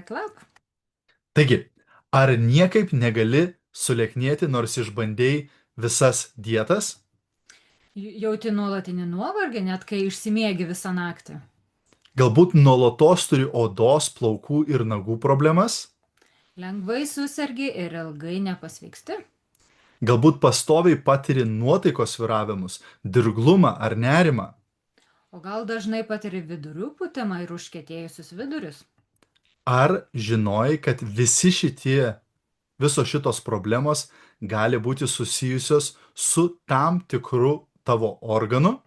Klap. Taigi, ar niekaip negali sulieknėti, nors išbandėjai visas dietas? Jauti nuolatinį nuovargį, net kai išsimiegi visą naktį. Galbūt nuolatos turi odos, plaukų ir nagų problemas? Lengvai susergi ir ilgai nepasveiksti. Galbūt pastoviai patiri nuotaikos sviravimus, dirglumą ar nerimą? O gal dažnai patiri vidurių putimą ir užkietėjusius vidurius? Ar žinojai, kad visos šitos problemos gali būti susijusios su tam tikru tavo organu?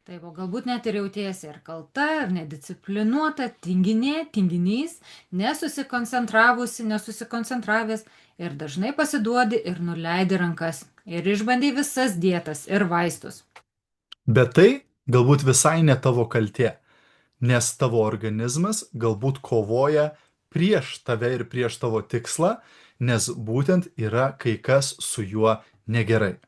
Taip, o galbūt net ir jautiesi ir kalta, ir nedisciplinuota, tinginys, nesusikoncentravęs ir dažnai pasiduodi ir nuleidi rankas. Ir išbandai visas dietas ir vaistus. Bet tai galbūt visai ne tavo kaltė, nes tavo organizmas galbūt kovoja prieš tave ir prieš tavo tikslą, nes būtent yra kai kas su juo negerai.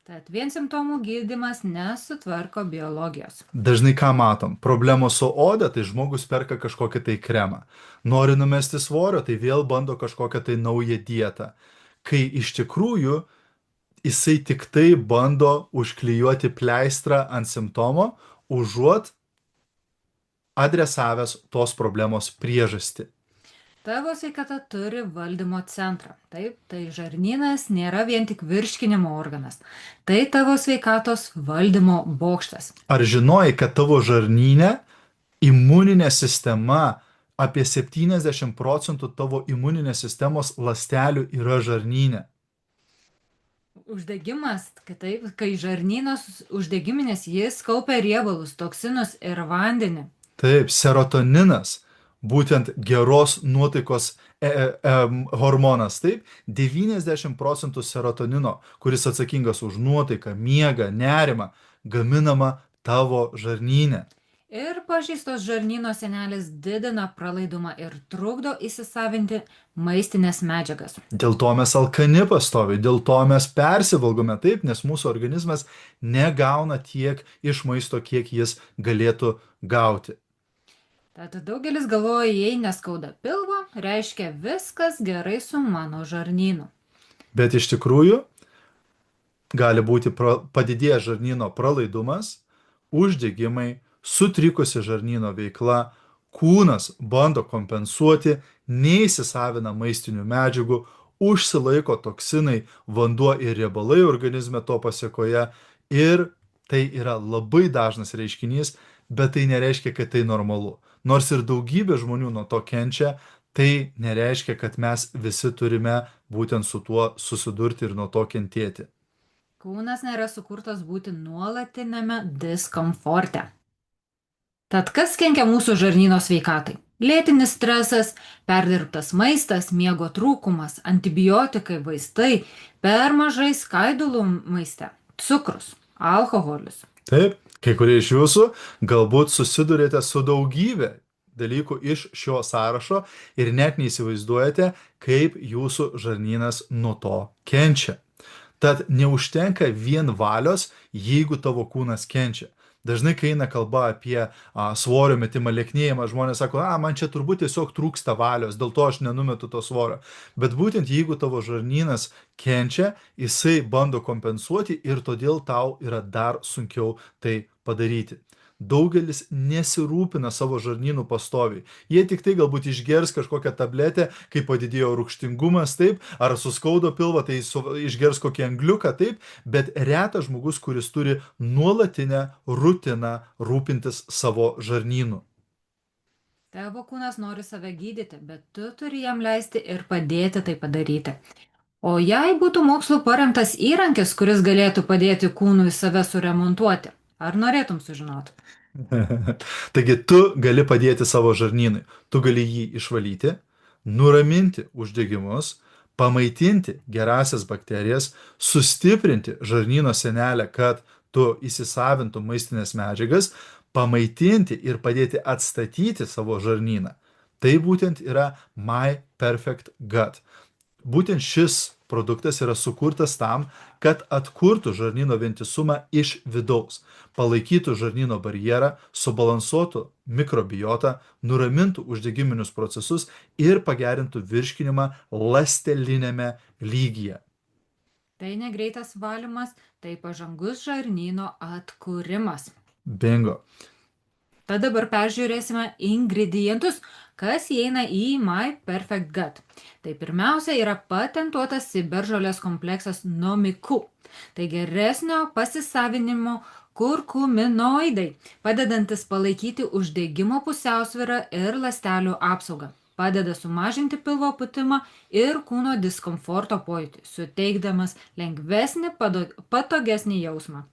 Tad vien simptomų gydymas nesutvarko biologijos. Dažnai ką matom? Problemos su oda, tai žmogus perka kažkokį tai kremą. Nori numesti svorio, tai vėl bando kažkokią tai naują dietą. Kai iš tikrųjų jisai tik tai bando užklijuoti pleistrą ant simptomo, užuot adresavęs tos problemos priežastį. Tavo sveikata turi valdymo centrą. Taip, tai žarnynas nėra vien tik virškinimo organas. Tai tavo sveikatos valdymo bokštas. Ar žinojai, kad tavo žarnyne imuninė sistema, apie 70% tavo imuninės sistemos ląstelių yra žarnyne? Uždegimas, kitaip, kai žarnynas uždegiminis, jis kaupia riebalus, toksinus ir vandenį. Taip, serotoninas, būtent geros nuotaikos hormonas, taip, 90% serotonino, kuris atsakingas už nuotaiką, miegą, nerimą, gaminama tavo žarnyne. Ir pažeistos žarnyno sienelės didina pralaidumą ir trukdo įsisavinti maistinės medžiagas. Dėl to mes alkani pastoviai, dėl to mes persivalgome taip, nes mūsų organizmas negauna tiek iš maisto, kiek jis galėtų gauti. Tad daugelis galvoja, jei neskauda pilvo, reiškia viskas gerai su mano žarnynu. Bet iš tikrųjų gali būti padidėjęs žarnyno pralaidumas, uždegimai, sutrikusi žarnyno veikla, kūnas bando kompensuoti, neįsisavina maistinių medžiagų, užsilaiko toksinai, vanduo ir riebalai organizme to pasiekoje ir tai yra labai dažnas reiškinys, bet tai nereiškia, kad tai normalu. Nors ir daugybė žmonių nuo to kenčia, tai nereiškia, kad mes visi turime būtent su tuo susidurti ir nuo to kentėti. Kūnas nėra sukurtas būti nuolatinėme diskomforte. Tad kas kenkia mūsų žarnyno sveikatai? Lėtinis stresas, perdirbtas maistas, miego trūkumas, antibiotikai, vaistai, per mažai skaidulų maiste, cukrus, alkoholis. Taip, kai kurie iš jūsų galbūt susidurėte su daugybė dalykų iš šio sąrašo ir net neįsivaizduojate, kaip jūsų žarnynas nuo to kenčia. Tad neužtenka vien valios, jeigu tavo kūnas kenčia. Dažnai, kai eina kalba apie svorio metimą, lieknėjimą, žmonės sako, man čia turbūt tiesiog trūksta valios, dėl to aš nenumetu to svorio. Bet būtent jeigu tavo žarnynas kenčia, jisai bando kompensuoti ir todėl tau yra dar sunkiau tai padaryti. Daugelis nesirūpina savo žarnynu pastoviai. Jie tik tai galbūt išgers kažkokią tabletę, kai padidėjo rūgštingumas, taip, ar suskaudo pilvą, tai išgers kokį angliuką, taip, bet retas žmogus, kuris turi nuolatinę rutiną rūpintis savo žarnynu. Tavo kūnas nori save gydyti, bet tu turi jam leisti ir padėti tai padaryti. O jei būtų mokslu paremtas įrankis, kuris galėtų padėti kūnui save suremontuoti, ar norėtum sužinoti? Taigi tu gali padėti savo žarnynui, tu gali jį išvalyti, nuraminti uždegimus, pamaitinti gerasias bakterijas, sustiprinti žarnyno sienelę, kad tu įsisavintum maistinės medžiagas, pamaitinti ir padėti atstatyti savo žarnyną. Tai būtent yra My Perfect Gut. Būtent šis produktas yra sukurtas tam, kad atkurtų žarnyno vientisumą iš vidaus, palaikytų žarnyno barjerą, subalansuotų mikrobiotą, nuramintų uždegiminius procesus ir pagerintų virškinimą ląsteliniame lygyje. Tai negreitas valymas, tai pažangus žarnyno atkūrimas. Bingo. Tad dabar peržiūrėsime ingredientus, kas įeina į My Perfect Gut. Tai pirmiausia yra patentuotas ciberžolės kompleksas Nomiku. Tai geresnio pasisavinimo kurkuminoidai, padedantis palaikyti uždegimo pusiausvyrą ir ląstelių apsaugą. Padeda sumažinti pilvo pūtimą ir kūno diskomforto pojūtį, suteikdamas lengvesnį, patogesnį jausmą.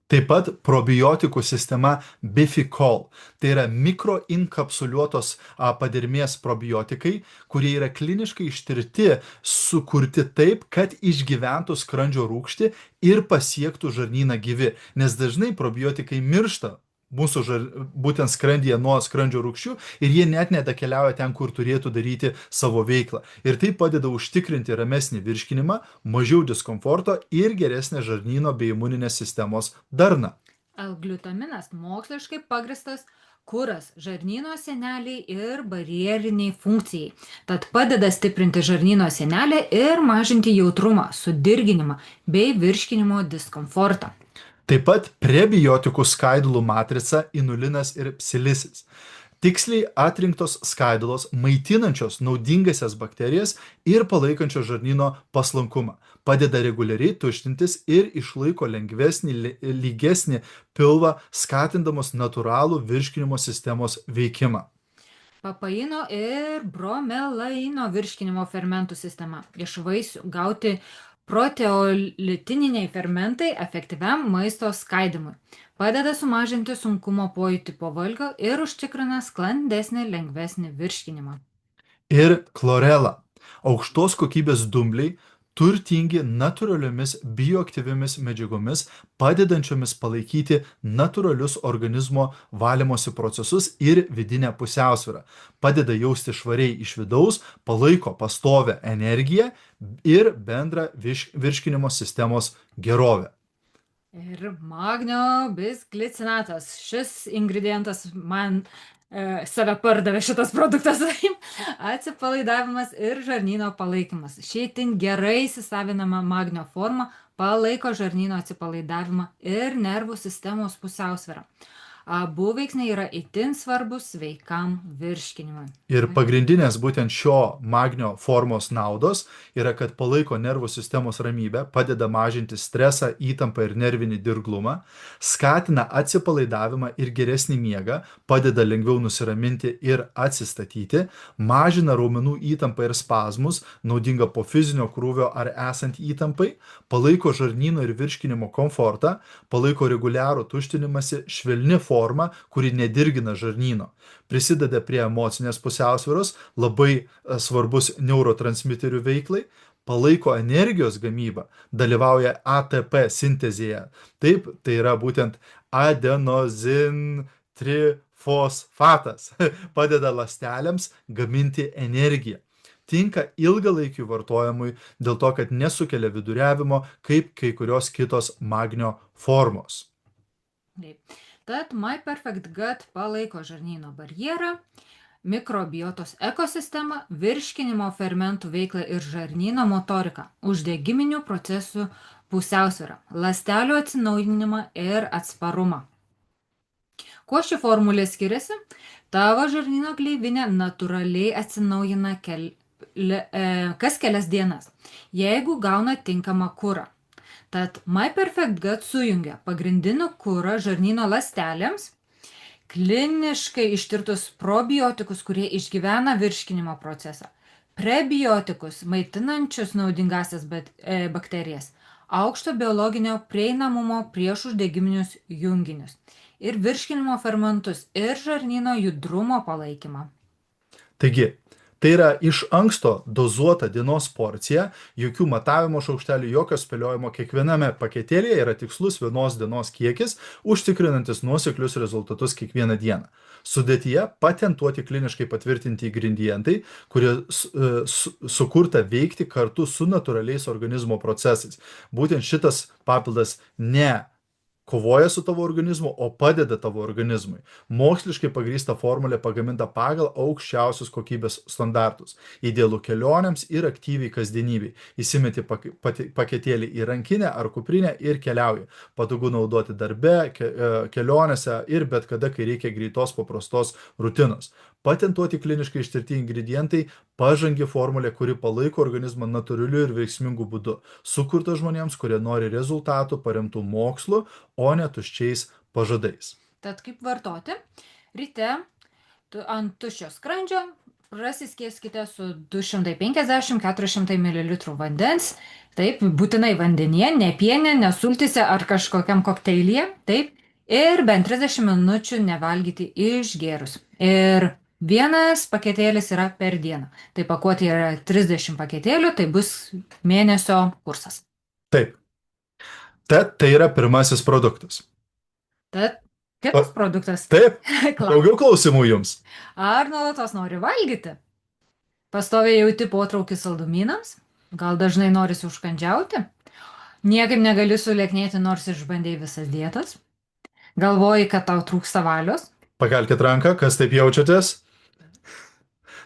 Taip pat probiotikų sistema Bifikol. Tai yra mikroinkapsuliuotos padermės probiotikai, kurie yra kliniškai ištirti, sukurti taip, kad išgyventų skrandžio rūgštį ir pasiektų žarnyną gyvi. Nes dažnai probiotikai miršta mūsų būtent skrandyje nuo skrandžio rūgščių ir jie net nedakeliauja ten, kur turėtų daryti savo veiklą. Ir tai padeda užtikrinti ramesnį virškinimą, mažiau diskomforto ir geresnę žarnyno bei imuninės sistemos darną. L-glutaminas moksliškai pagristas kuras žarnyno sieneliai ir barjeriniai funkcijai. Tad padeda stiprinti žarnyno sienelę ir mažinti jautrumą, sudirginimą bei virškinimo diskomfortą. Taip pat prebiotikų skaidulų matrica inulinas ir psilisis. Tiksliai atrinktos skaidulos maitinančios naudingasias bakterijas ir palaikančios žarnyno paslankumą. Padeda reguliariai tuštintis ir išlaiko lengvesnį, lygesnį pilvą, skatindamos natūralų virškinimo sistemos veikimą. Papaino ir bromelaino virškinimo fermentų sistema. Iš vaisių gauti proteolitininiai fermentai efektyviam maisto skaidymui. Padeda sumažinti sunkumo pojūtį po valgio ir užtikrina sklandesnį, lengvesnį virškinimą. Ir chlorela. Aukštos kokybės dumbliai, turtingi natūraliomis bioaktyviomis medžiagomis, padedančiomis palaikyti natūralius organizmo valymosi procesus ir vidinę pusiausvyrą. Padeda jausti švariai iš vidaus, palaiko pastovę energiją ir bendrą virškinimo sistemos gerovę. Ir magnio bisglicinatas. Šis ingredientas man save pardavė šitas produktas. Atsipalaidavimas ir žarnyno palaikymas. Ši itin gerai įsisavinama magnio forma palaiko žarnyno atsipalaidavimą ir nervų sistemos pusiausvyrą. Abu veiksniai yra itin svarbus sveikam virškinimui. Ir pagrindinės būtent šio magnio formos naudos yra, kad palaiko nervų sistemos ramybę, padeda mažinti stresą, įtampą ir nervinį dirglumą, skatina atsipalaidavimą ir geresnį miegą, padeda lengviau nusiraminti ir atsistatyti, mažina raumenų įtampą ir spazmus, naudinga po fizinio krūvio ar esant įtampai, palaiko žarnyno ir virškinimo komfortą, palaiko reguliarų tuštinimąsi, švelni forma, kuri nedirgina žarnyno. Prisideda prie emocinės pusiausvyros, labai svarbus neurotransmiterių veiklai, palaiko energijos gamybą, dalyvauja ATP sintezėje. Taip, tai yra būtent adenozintrifosfatas, padeda ląstelėms gaminti energiją. Tinka ilgalaikiui vartojimui dėl to, kad nesukelia viduriavimo, kaip kai kurios kitos magnio formos. Taip. Tad My Perfect Gut palaiko žarnyno barjerą, mikrobiotos ekosistemą, virškinimo fermentų veiklą ir žarnyno motoriką, uždegiminių procesų pusiausvyrą, ląstelių atsinaujinimą ir atsparumą. Kuo ši formulė skiriasi? Tavo žarnyno gleivinė natūraliai atsinaujina kas kelias dienas, jeigu gauna tinkamą kurą. Tad My Perfect Gut sujungia pagrindinį kurą žarnyno ląstelėms, kliniškai ištirtus probiotikus, kurie išgyvena virškinimo procesą, prebiotikus, maitinančius naudingasias bakterijas, aukšto biologinio prieinamumo prieš uždegiminius junginius ir virškinimo fermentus ir žarnyno judrumo palaikymą. Taigi, Tai yra iš anksto dozuota dienos porcija, jokių matavimo šaukštelių, jokio spėliojimo. Kiekviename paketėlyje yra tikslus vienos dienos kiekis, užtikrinantis nuoseklius rezultatus kiekvieną dieną. Sudėtyje patentuoti kliniškai patvirtinti ingredientai, kurie sukurta veikti kartu su natūraliais organizmo procesais. Būtent šitas papildas ne kovoja su tavo organizmu, o padeda tavo organizmui. Moksliškai pagrįsta formulė pagaminta pagal aukščiausius kokybės standartus. Idealu kelionėms ir aktyviai kasdienybei. Įsimeti paketėlį į rankinę ar kuprinę ir keliauji. Patogu naudoti darbe, kelionėse ir bet kada, kai reikia greitos paprastos rutinos. Patentuoti kliniškai ištirti ingredientai pažangi formulė, kuri palaiko organizmą natūraliu ir veiksmingu būdu. Sukurta žmonėms, kurie nori rezultatų paremtų mokslu, o ne tuščiais pažadais. Tad kaip vartoti? Ryte ant tuščio skrandžio prasiskieskite su 250-400 ml vandens. Taip, būtinai vandenyje, ne piene, ne sultyse ar kažkokiam kokteilyje. Taip, ir bent 30 minučių nevalgyti išgėrus. Ir vienas paketėlis yra per dieną. Tai pakuotė yra 30 paketėlių, tai bus mėnesio kursas. Taip. Tad tai yra pirmasis produktas. Tad kitas produktas. Taip, daugiau klausimų jums. Ar nuolatos nori valgyti? Pastoviai jauti potraukį saldumynams? Gal dažnai norisi užkandžiauti? Niekaip negali sulieknėti, nors išbandėjai visas dietas? Galvoji, kad tau trūksta valios? Pakelkit ranką, kas taip jaučiatės.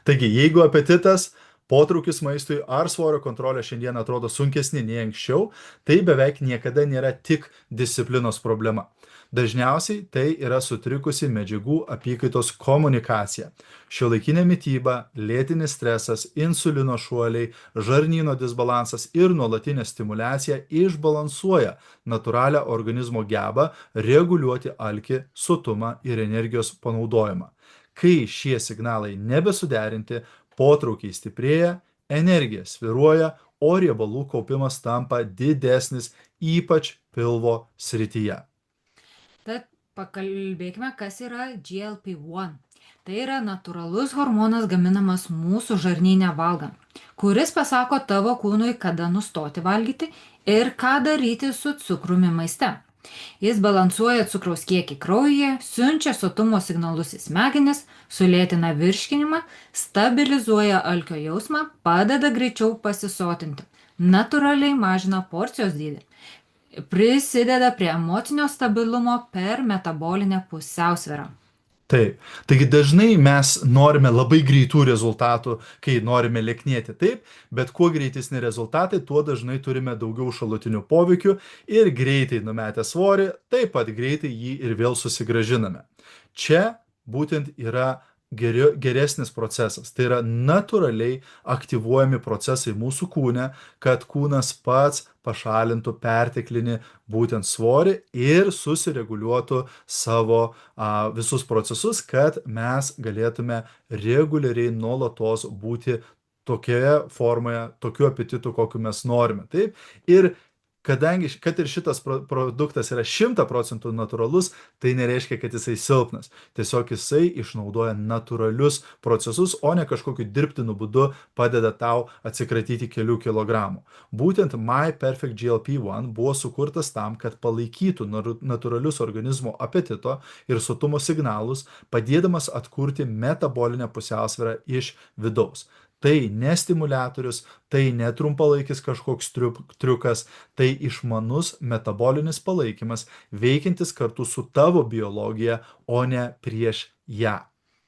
Taigi, jeigu apetitas, potraukis maistui ar svorio kontrolė šiandien atrodo sunkesni nei anksčiau, tai beveik niekada nėra tik disciplinos problema. Dažniausiai tai yra sutrikusi medžiagų apykaitos komunikacija. Šiuolaikinė mityba, lėtinis stresas, insulino šuoliai, žarnyno disbalansas ir nuolatinė stimulacija išbalansuoja natūralią organizmo gebą reguliuoti alkį, sotumą ir energijos panaudojimą. Kai šie signalai nebesuderinti, potraukiai stiprėja, energija svyruoja, o riebalų kaupimas tampa didesnis, ypač pilvo srityje. Tad pakalbėkime, kas yra GLP-1. Tai yra natūralus hormonas gaminamas mūsų žarnyne valgant, kuris pasako tavo kūnui, kada nustoti valgyti ir ką daryti su cukrumi maiste. Jis balansuoja cukraus kiekį kraujyje, siunčia sotumo signalus į smegenis, sulėtina virškinimą, stabilizuoja alkio jausmą, padeda greičiau pasisotinti, natūraliai mažina porcijos dydį, prisideda prie emocinio stabilumo per metabolinę pusiausvyrą. Taip. Taigi dažnai mes norime labai greitų rezultatų, kai norime lieknėti, taip, bet kuo greitesni rezultatai, tuo dažnai turime daugiau šalutinių poveikių ir greitai numetę svorį, taip pat greitai jį ir vėl susigrąžiname. Čia būtent yra geresnis procesas. Tai yra natūraliai aktyvuojami procesai mūsų kūne, kad kūnas pats pašalintų perteklinį būtent svorį ir susireguliuotų savo visus procesus, kad mes galėtume reguliariai nuolatos būti tokioje formoje, tokiu apetitu, kokiu mes norime. Taip? Ir kadangi, kad ir šitas produktas yra 100% natūralus, tai nereiškia, kad jisai silpnas. Tiesiog jisai išnaudoja natūralius procesus, o ne kažkokiu dirbtiniu būdu padeda tau atsikratyti kelių kilogramų. Būtent My Perfect GLP-1 buvo sukurtas tam, kad palaikytų natūralius organizmo apetito ir sotumo signalus, padėdamas atkurti metabolinę pusiausvyrą iš vidaus. Tai ne stimuliatorius, tai ne trumpalaikis kažkoks triukas, tai išmanus metabolinis palaikymas, veikiantis kartu su tavo biologija, o ne prieš ją.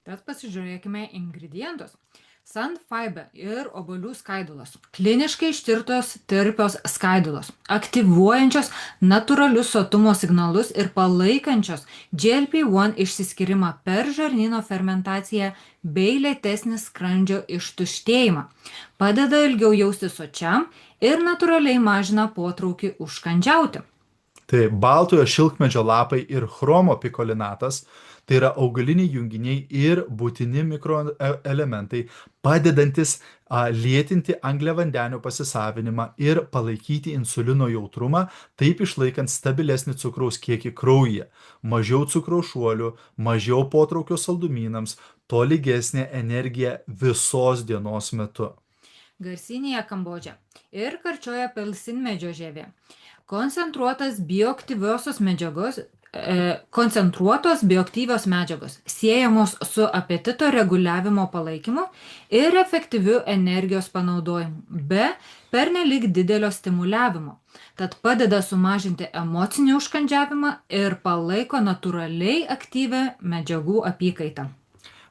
Tad pasižiūrėkime ingredientus. Sunfiber ir obuolių skaidulos. Kliniškai ištirtos tirpios skaidulos, aktyvuojančios natūralius sotumo signalus ir palaikančios GLP-1 išsiskyrimą per žarnyno fermentaciją bei lėtesnį skrandžio ištuštėjimą. Padeda ilgiau jaustis sočiam ir natūraliai mažina potraukį užkandžiauti. Tai baltojo šilkmedžio lapai ir chromo pikolinatas Tai yra augaliniai junginiai ir būtini mikroelementai, padedantis lėtinti angliavandenių pasisavinimą ir palaikyti insulino jautrumą, taip išlaikant stabilesnį cukraus kiekį kraujyje, mažiau cukraus šuolių, mažiau potraukio saldumynams, tolygesnė energija visos dienos metu. Garsinėje Kambodža ir karčioje pelsinmedžio žievė. Koncentruotos bioaktyvios medžiagos siejamos su apetito reguliavimo palaikymu ir efektyviu energijos panaudojimu, be pernelyg didelio stimuliavimo. Tad padeda sumažinti emocinį užkandžiavimą ir palaiko natūraliai aktyvę medžiagų apykaitą.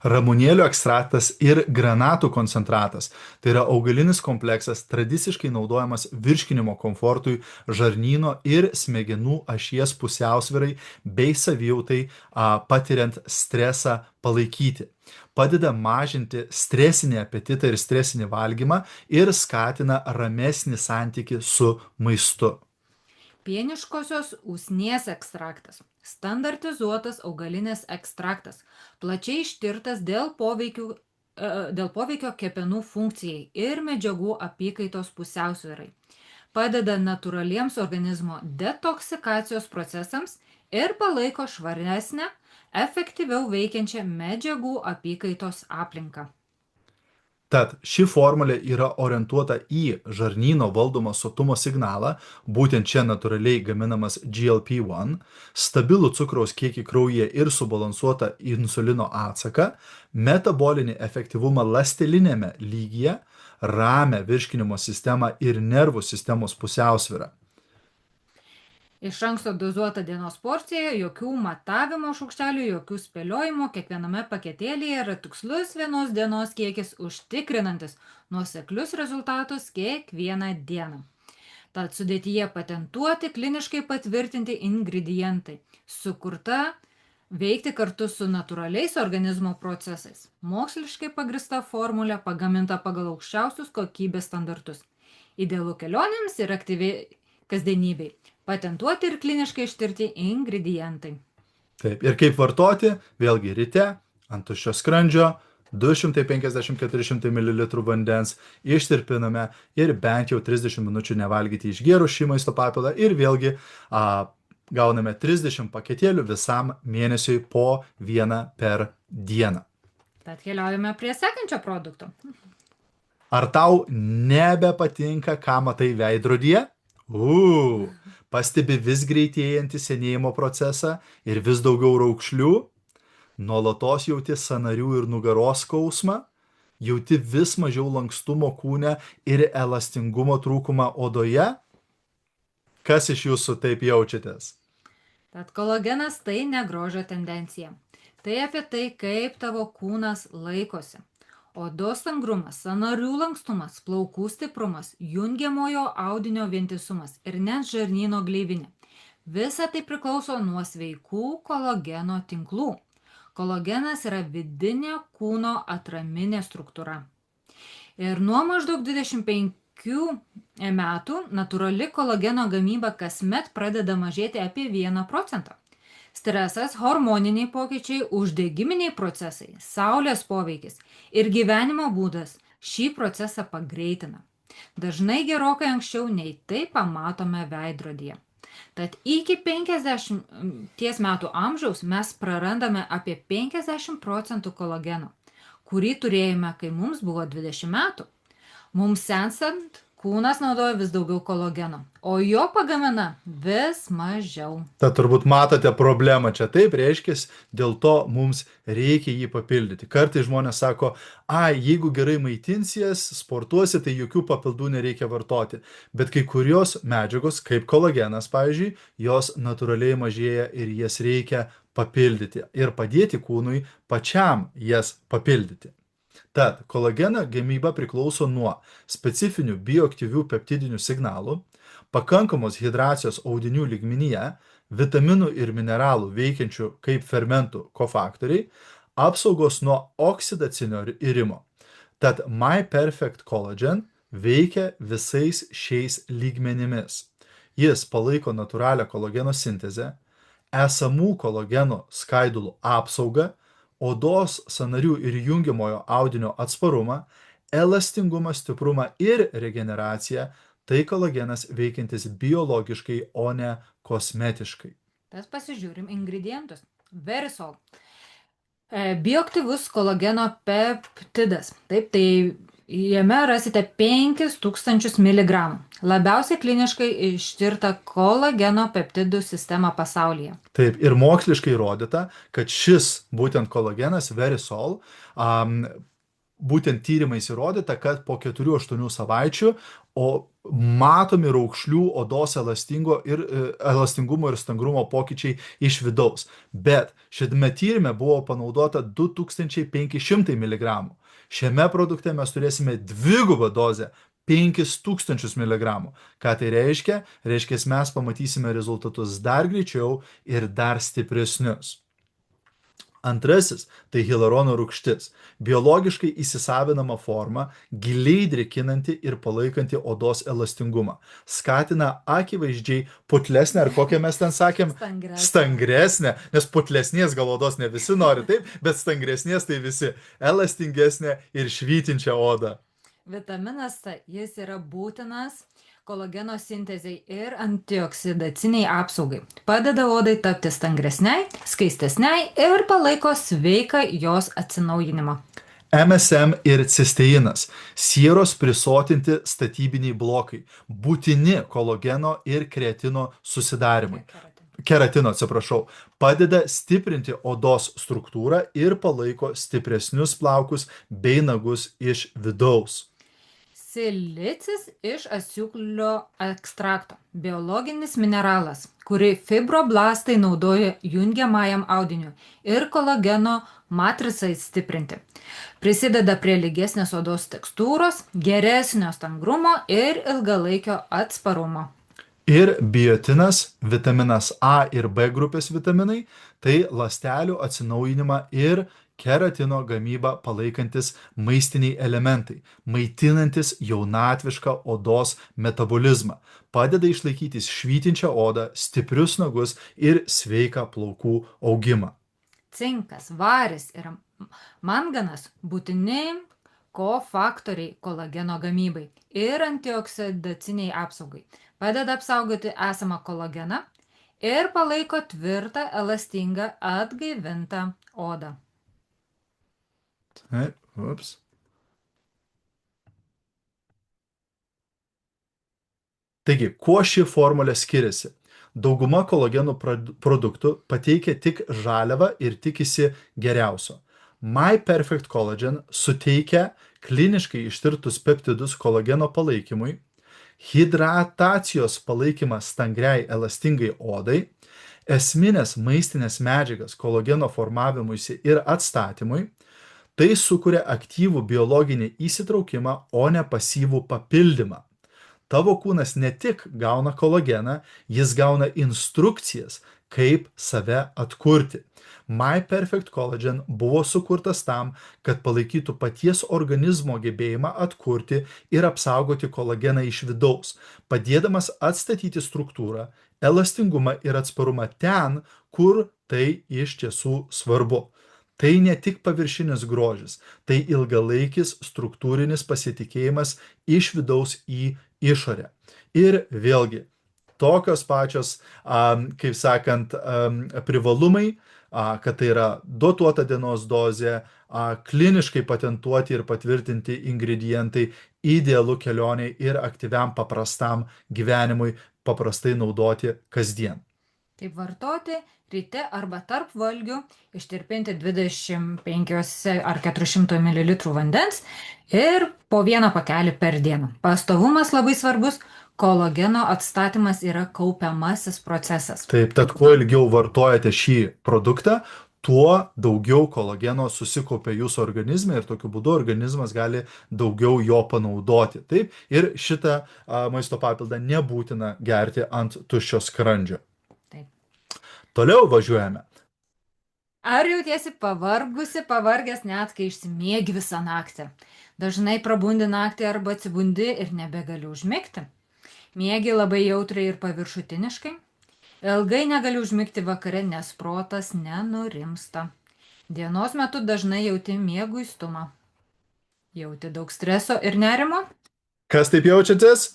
Ramunėlių ekstraktas ir granatų koncentratas. Tai yra augalinis kompleksas tradiciškai naudojamas virškinimo komfortui, žarnyno ir smegenų ašies pusiausvyrai bei savijautai patiriant stresą palaikyti. Padeda mažinti stresinį apetitą ir stresinį valgymą ir skatina ramesnį santykį su maistu. Pieniškosios usnies ekstraktas. Standartizuotas augalinis ekstraktas, plačiai ištirtas dėl poveikio kepenų funkcijai ir medžiagų apykaitos pusiausvyrai. Padeda natūraliems organizmo detoksikacijos procesams ir palaiko švaresnę, efektyviau veikiančią medžiagų apykaitos aplinką. Tad ši formulė yra orientuota į žarnyno valdomą sotumo signalą, būtent čia natūraliai gaminamas GLP-1, stabilų cukraus kiekį kraujyje ir subalansuotą insulino atsaką, metabolinį efektyvumą ląsteliniame lygyje, ramią virškinimo sistemą ir nervų sistemos pusiausvyrą. Iš anksto dozuota dienos porcija, jokių matavimo šaukštelių, jokių spėliojimų, kiekviename paketėlyje yra tikslus vienos dienos kiekis užtikrinantis nuoseklius rezultatus kiekvieną dieną. Tad sudėtyje patentuoti kliniškai patvirtinti ingredientai, sukurta veikti kartu su natūraliais organizmo procesais, moksliškai pagrįsta formulė pagaminta pagal aukščiausius kokybės standartus, idealu kelionėms ir aktyviai kasdienybei. Patentuoti ir kliniškai ištirti ingredientai. Taip, ir kaip vartoti, vėlgi ryte, ant tuščio skrandžio, 250-400 ml vandens, ištirpiname ir bent jau 30 minučių nevalgyti išgėrus šį maisto papildą ir vėlgi gauname 30 paketėlių visam mėnesiui po vieną per dieną. Tad keliaujame prie sekančio produkto. Ar tau nebepatinka, ką matai veidrodyje? Pastebi vis greitėjantį senėjimo procesą ir vis daugiau raukšlių, nuolatos jauti sąnarių ir nugaros skausmą, jauti vis mažiau lankstumo kūne ir elastingumo trūkumą odoje. Kas iš jūsų taip jaučiatės? Tad kolagenas tai ne grožio tendencija. Tai apie tai, kaip tavo kūnas laikosi. Odos stangrumas, sąnarių lankstumas, plaukų stiprumas, jungiamojo audinio vientisumas ir net žarnyno gleivinė. Visa tai priklauso nuo sveikų kolageno tinklų. Kolagenas yra vidinė kūno atraminė struktūra. Ir nuo maždaug 25 metų natūrali kolageno gamyba kasmet pradeda mažėti apie 1%. Stresas, hormoniniai pokyčiai, uždegiminiai procesai, saulės poveikis ir gyvenimo būdas šį procesą pagreitina. Dažnai gerokai anksčiau nei tai pamatome veidrodyje. Tad iki 50 metų amžiaus mes prarandame apie 50% kolageno, kurį turėjome, kai mums buvo 20 metų. Mums sensant, kūnas naudoja vis daugiau kolageno, o jo pagamina vis mažiau. Tad turbūt matote problemą čia, taip reiškia, dėl to mums reikia jį papildyti. Kartais žmonės sako, jeigu gerai maitinsies, sportuosi, tai jokių papildų nereikia vartoti. Bet kai kurios medžiagos, kaip kolagenas, pavyzdžiui, jos natūraliai mažėja ir jas reikia papildyti ir padėti kūnui pačiam jas papildyti. Tad kolageno gamyba priklauso nuo specifinių bioaktyvių peptidinių signalų, pakankamos hidracijos audinių lygmenyje, vitaminų ir mineralų veikiančių kaip fermentų kofaktoriai, apsaugos nuo oksidacinio irimo. Tad MyPerfect Collagen veikia visais šiais lygmenimis. Jis palaiko natūralią kolageno sintezę, esamų kolageno skaidulų apsaugą, odos sąnarių ir jungiamojo audinio atsparumą, elastingumą, stiprumą ir regeneraciją, tai kolagenas veikiantis biologiškai, o ne kosmetiškai. Tas pasižiūrim ingredientus. Verisol. Bioaktyvus kolageno peptidas. Taip, tai jame rasite 5000 mg. Labiausiai kliniškai ištirta kolageno peptidų sistema pasaulyje. Taip, ir moksliškai įrodyta, kad šis būtent kolagenas, verisol, būtent tyrimais įrodyta, kad po 4-8 savaičių matomi raukšlių odos elastingumo ir stangrumo pokyčiai iš vidaus. Bet šiame tyrime buvo panaudota 2500 mg. Šiame produkte mes turėsime dvigubą dozę 5000 mg. Ką tai reiškia? Reiškia, mes pamatysime rezultatus dar greičiau ir dar stipresnius. Antrasis – tai hialurono rūgštis. Biologiškai įsisavinama forma, giliai drėkinanti ir palaikanti odos elastingumą. Skatina akivaizdžiai putlesnę, ar kokią mes ten sakėm? Stangresnę, nes putlesnės gal odos ne visi nori, taip, bet stangresnės tai visi. Elastingesnę ir švytinčią odą. Vitaminas C, jis yra būtinas kolageno sintezei ir antioksidaciniai apsaugai. Padeda odai tapti stangresniai, skaistesniai ir palaiko sveiką jos atsinaujinimą. MSM ir cisteinas – sieros prisotinti statybiniai blokai, būtini kolageno ir keratino susidarimui. Padeda stiprinti odos struktūrą ir palaiko stipresnius plaukus bei nagus iš vidaus. Silicis iš asiūklio ekstrakto. Biologinis mineralas, kurį fibroblastai naudoja jungiamajam audiniui ir kolageno matricai stiprinti. Prisideda prie lygesnės odos tekstūros, geresnio stangrumo ir ilgalaikio atsparumo. Ir biotinas, vitaminas A ir B grupės vitaminai, tai ląstelių atsinaujinimą ir keratino gamybą palaikantis maistiniai elementai, maitinantis jaunatvišką odos metabolizmą, padeda išlaikyti švytinčią odą, stiprius nagus ir sveiką plaukų augimą. Cinkas, varis ir manganas būtini kofaktoriai kolageno gamybai ir antioksidaciniai apsaugai. Padeda apsaugoti esamą kolageną ir palaiko tvirtą, elastingą, atgaivintą odą. Taip, ups. Taigi, kuo ši formulė skiriasi? Dauguma kolagenų produktų pateikia tik žaliavą ir tikisi geriausio. My Perfect Collagen suteikia kliniškai ištirtus peptidus kolageno palaikymui, hidratacijos palaikymą stangriai elastingai odai, esminės maistinės medžiagas kolageno formavimuisi ir atstatymui. Tai sukuria aktyvų biologinį įsitraukimą, o ne pasyvų papildymą. Tavo kūnas ne tik gauna kolageną, jis gauna instrukcijas, kaip save atkurti. My Perfect Collagen buvo sukurtas tam, kad palaikytų paties organizmo gebėjimą atkurti ir apsaugoti kolageną iš vidaus, padėdamas atstatyti struktūrą, elastingumą ir atsparumą ten, kur tai iš tiesų svarbu. Tai ne tik paviršinis grožis, tai ilgalaikis struktūrinis pasitikėjimas iš vidaus į išorę. Ir vėlgi, tokios pačios, kaip sakant, privalumai, kad tai yra dotuota dienos dozė, kliniškai patentuoti ir patvirtinti ingredientai, idealu kelioniai ir aktyviam paprastam gyvenimui, paprastai naudoti kasdien. Taip vartoti ryte arba tarp valgių, ištirpinti 25 ar 400 ml vandens ir po vieną pakelį per dieną. Pastovumas labai svarbus, kolageno atstatymas yra kaupiamasis procesas. Taip, tad kuo ilgiau vartojate šį produktą, tuo daugiau kolageno susikaupia jūsų organizme ir tokiu būdu organizmas gali daugiau jo panaudoti. Taip, ir šitą maisto papildą nebūtina gerti ant tuščio skrandžio. Taip. Toliau važiuojame. Ar jautiesi pavargęs net kai išsimiegi visą naktį? Dažnai prabundi naktį arba atsibundi ir nebegali užmigti. Miegi labai jautriai ir paviršutiniškai. Ilgai negali užmigti vakare, nes protas nenurimsta. Dienos metu dažnai jauti mieguistumą. Jauti daug streso ir nerimo? Kas taip jaučiatės?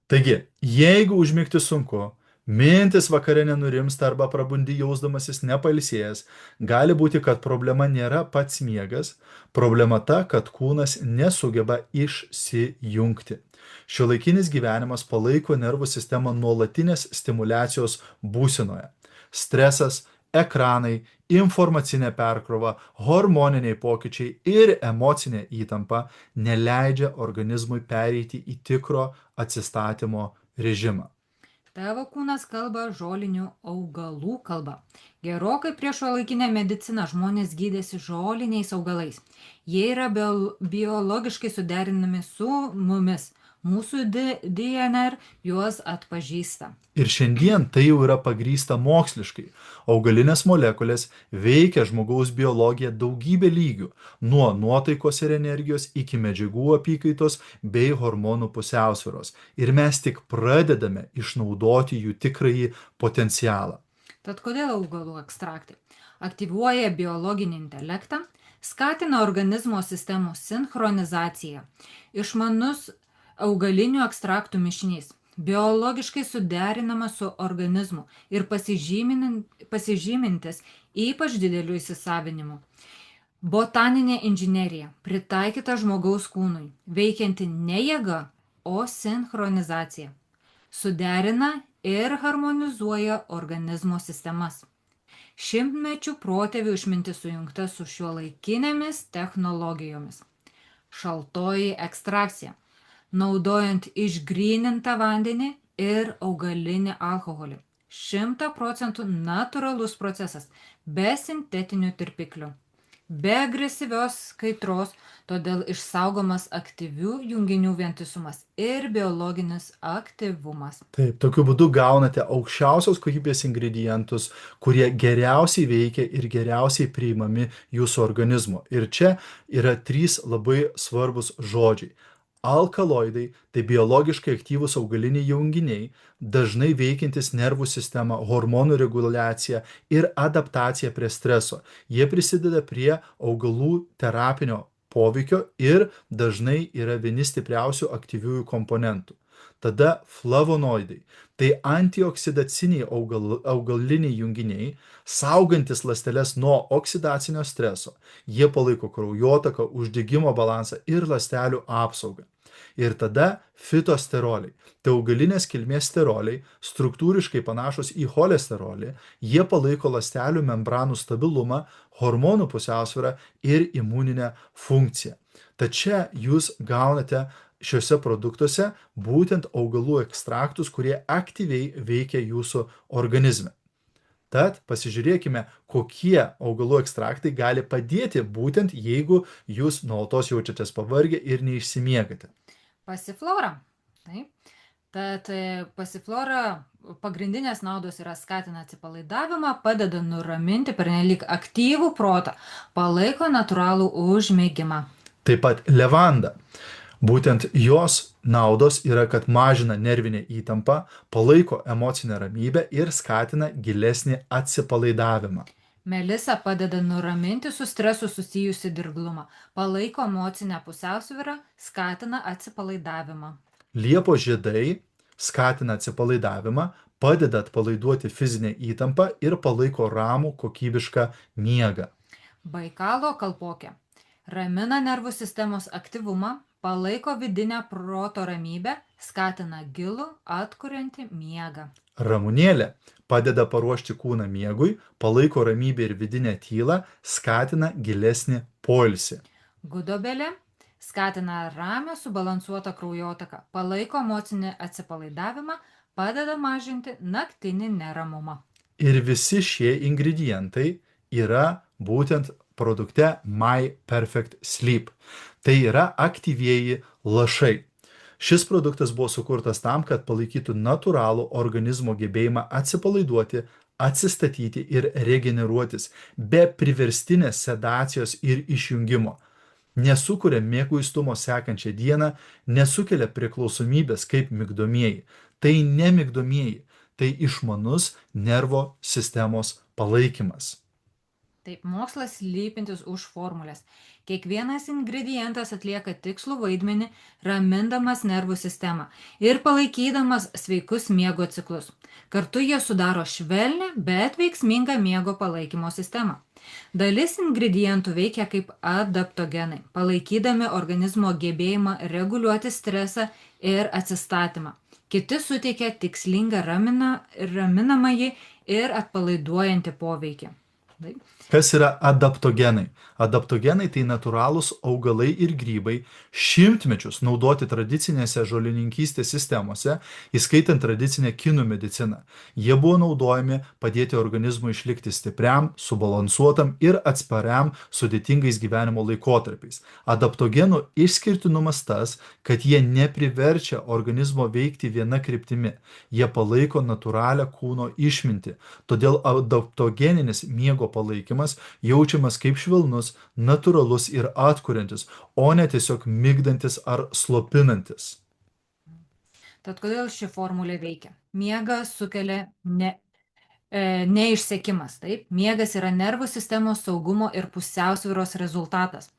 Taigi, jeigu užmigti sunku, mintis vakare nenurimsta arba prabundi jausdamasis nepailsėjęs, gali būti, kad problema nėra pats miegas, problema ta, kad kūnas nesugeba išsijungti. Šiuolaikinis gyvenimas palaiko nervų sistemą nuolatinės stimulacijos būsenoje. Stresas, ekranai, informacinė perkrova, hormoniniai pokyčiai ir emocinė įtampa neleidžia organizmui pereiti į tikro atsistatymo režimą. Tavo kūnas kalba žolinių augalų kalba. Gerokai prieš šiuolaikinę mediciną žmonės gydėsi žoliniais augalais. Jie yra biologiškai suderinami su mumis. Mūsų DNR juos atpažįsta. Ir šiandien tai jau yra pagrysta moksliškai. Augalinės molekulės veikia žmogaus biologiją daugybę lygių, nuo nuotaikos ir energijos iki medžiagų apykaitos bei hormonų pusiausvyros. Ir mes tik pradedame išnaudoti jų tikrąjį potencialą. Tad kodėl augalų ekstraktai? Aktyvuoja biologinį intelektą, skatina organizmo sistemų sinchronizaciją. Išmanus augalinių ekstraktų mišinys. Biologiškai suderinamas su organizmu ir pasižymintis ypač dideliu įsisavinimu. Botaninė inžinerija pritaikyta žmogaus kūnui, veikianti ne jėga, o sinchronizacija. Suderina ir harmonizuoja organizmo sistemas. Šimtmečių protėvių išmintis sujungta su šiuolaikinėmis technologijomis. Šaltoji ekstrakcija. Naudojant išgrynintą vandenį ir augalinį alkoholį. 100% natūralus procesas, be sintetinių tirpiklių. Be agresyvios kaitros, todėl išsaugomas aktyvių junginių vientisumas ir biologinis aktyvumas. Taip, tokiu būdu gaunate aukščiausios kokybės ingredientus, kurie geriausiai veikia ir geriausiai priimami jūsų organizmo. Ir čia yra 3 labai svarbus žodžiai. Alkaloidai tai biologiškai aktyvūs augaliniai junginiai, dažnai veikiantis nervų sistemą, hormonų reguliaciją ir adaptaciją prie streso. Jie prisideda prie augalų terapinio poveikio ir dažnai yra vieni stipriausių aktyviųjų komponentų. Tada flavonoidai tai antioksidaciniai augaliniai junginiai, saugantis ląsteles nuo oksidacinio streso. Jie palaiko kraujotaką, uždegimo balansą ir ląstelių apsaugą. Ir tada fitosteroliai. Tai augalinės kilmės steroliai, struktūriškai panašus į cholesterolį, jie palaiko ląstelių membranų stabilumą, hormonų pusiausvyrą ir imuninę funkciją. Tad čia jūs gaunate šiuose produktuose būtent augalų ekstraktus, kurie aktyviai veikia jūsų organizme. Tad pasižiūrėkime, kokie augalų ekstraktai gali padėti būtent jeigu jūs nuolatos jaučiatės pavargę ir neišsimiegate. Pasiflora. Taip. Tad pasiflora pagrindinės naudos yra skatina atsipalaidavimą, padeda nuraminti pernelyg aktyvų protą, palaiko natūralų užmigimą. Taip pat levanda. Būtent jos naudos yra, kad mažina nervinę įtampą, palaiko emocinę ramybę ir skatina gilesnį atsipalaidavimą. Melisa padeda nuraminti su stresu susijusi dirglumą, palaiko emocinę pusiausvyrą, skatina atsipalaidavimą. Liepos žiedai skatina atsipalaidavimą, padeda atpalaiduoti fizinę įtampą ir palaiko ramų kokybišką miegą. Baikalo kalpokė ramina nervų sistemos aktyvumą, palaiko vidinę proto ramybę, skatina gilų atkuriantį miegą. Ramunėlė padeda paruošti kūną miegui, palaiko ramybę ir vidinę tylą, skatina gilesnį poilsį. Gudobelė skatina ramią subalansuotą kraujotaką, palaiko emocinį atsipalaidavimą, padeda mažinti naktinį neramumą. Ir visi šie ingredientai yra būtent produkte My Perfect Sleep. Tai yra aktyvieji lašai. Šis produktas buvo sukurtas tam, kad palaikytų natūralų organizmo gebėjimą atsipalaiduoti, atsistatyti ir regeneruotis be priverstinės sedacijos ir išjungimo. Nesukuria mieguistumo sekančią dieną, nesukelia priklausomybės kaip migdomieji. Tai ne migdomieji, Tai išmanus nervo sistemos palaikymas. Taip, mokslas slypintis už formulės. Kiekvienas ingredientas atlieka tikslų vaidmenį, ramindamas nervų sistemą ir palaikydamas sveikus miego ciklus. Kartu jie sudaro švelnę, bet veiksmingą miego palaikymo sistemą. Dalis ingredientų veikia kaip adaptogenai, palaikydami organizmo gebėjimą reguliuoti stresą ir atsistatymą. Kiti suteikia tikslingą raminamąjį ir atpalaiduojantį poveikį. Taip. Kas yra adaptogenai? Adaptogenai tai natūralūs augalai ir grybai, šimtmečius naudoti tradicinėse žolininkystės sistemose, įskaitant tradicinę kinų mediciną. Jie buvo naudojami padėti organizmui išlikti stipriam, subalansuotam ir atspariam sudėtingais gyvenimo laikotarpiais. Adaptogenų išskirtinumas tas, kad jie nepriverčia organizmo veikti viena kryptimi. Jie palaiko natūralią kūno išmintį. Todėl adaptogeninis miego palaikymas jaučiamas kaip švelnus, natūralus ir atkuriantis, o ne tiesiog migdantis ar slopinantis. Tad kodėl ši formulė veikia? Miegą sukelia neišsekimas. Taip, miegas yra nervų sistemos saugumo ir pusiausvyros rezultatas.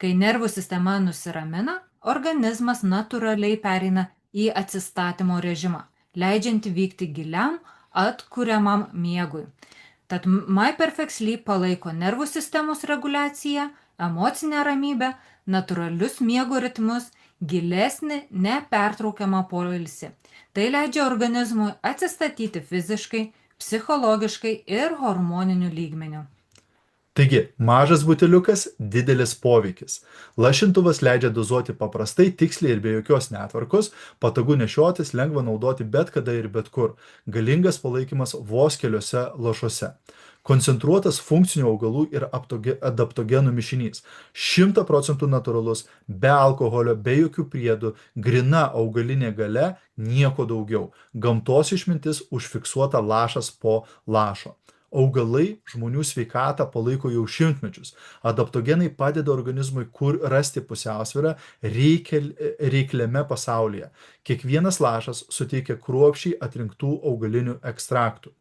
Kai nervų sistema nusiramina, organizmas natūraliai pereina į atsistatymo režimą, leidžiantį vykti giliam, atkuriamam miegui. Tad MyPerfect Sleep palaiko nervų sistemos reguliaciją, emocinę ramybę, natūralius miego ritmus, gilesnį, nepertraukiamą poilsį. Tai leidžia organizmui atsistatyti fiziškai, psichologiškai ir hormoniniu lygmeniu. Taigi, mažas buteliukas, didelis poveikis. Lašintuvas leidžia dozuoti paprastai, tiksliai ir be jokios netvarkos, patogu nešiotis, lengva naudoti bet kada ir bet kur. Galingas palaikymas vos keliose lašuose. Koncentruotas funkcinių augalų ir adaptogenų mišinys. 100% natūralus, be alkoholio, be jokių priedų, grina augalinė galia, nieko daugiau. Gamtos išmintis užfiksuota lašas po lašo. Augalai žmonių sveikatą palaiko jau šimtmečius. Adaptogenai padeda organizmui rasti pusiausvyrą reikliame pasaulyje. Kiekvienas lašas suteikia kruopščiai atrinktų augalinių ekstraktų.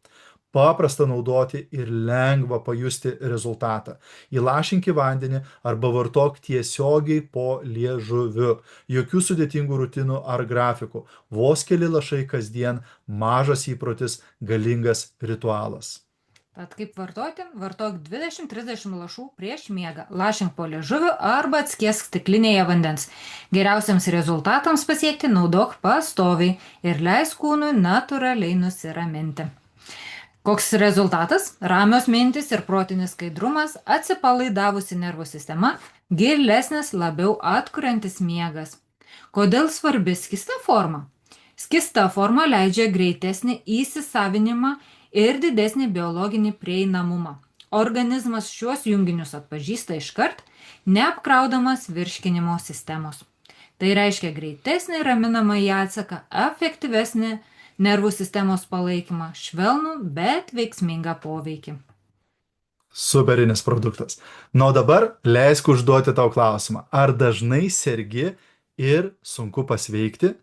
Paprasta naudoti ir lengva pajusti rezultatą. Įlašink į vandenį arba vartok tiesiogiai po liežuviu. Jokių sudėtingų rutinų ar grafikų. Vos keli lašai kasdien, mažas įprotis, galingas ritualas. Tad kaip vartoti? Vartok 20-30 lašų prieš miegą. Lašink po liežuviu arba atskiesk stiklinėje vandens. Geriausiams rezultatams pasiekti naudok pastoviai ir leisk kūnui natūraliai nusiraminti. Koks rezultatas? Ramios mintis ir protinis skaidrumas, atsipalaidavusi nervų sistema, gilesnis, labiau atkuriantis miegas. Kodėl svarbi skista forma? Skista forma leidžia greitesnį įsisavinimą ir didesnį biologinį prieinamumą. Organizmas šiuos junginius atpažįsta iškart, neapkraudamas virškinimo sistemos. Tai reiškia greitesnį raminamąjį atsaką, efektyvesnį nervų sistemos palaikymą, švelnų, bet veiksmingą poveikį. Superinis produktas. Na, o dabar leisk užduoti tau klausimą. Ar dažnai sergi ir sunku pasveikti?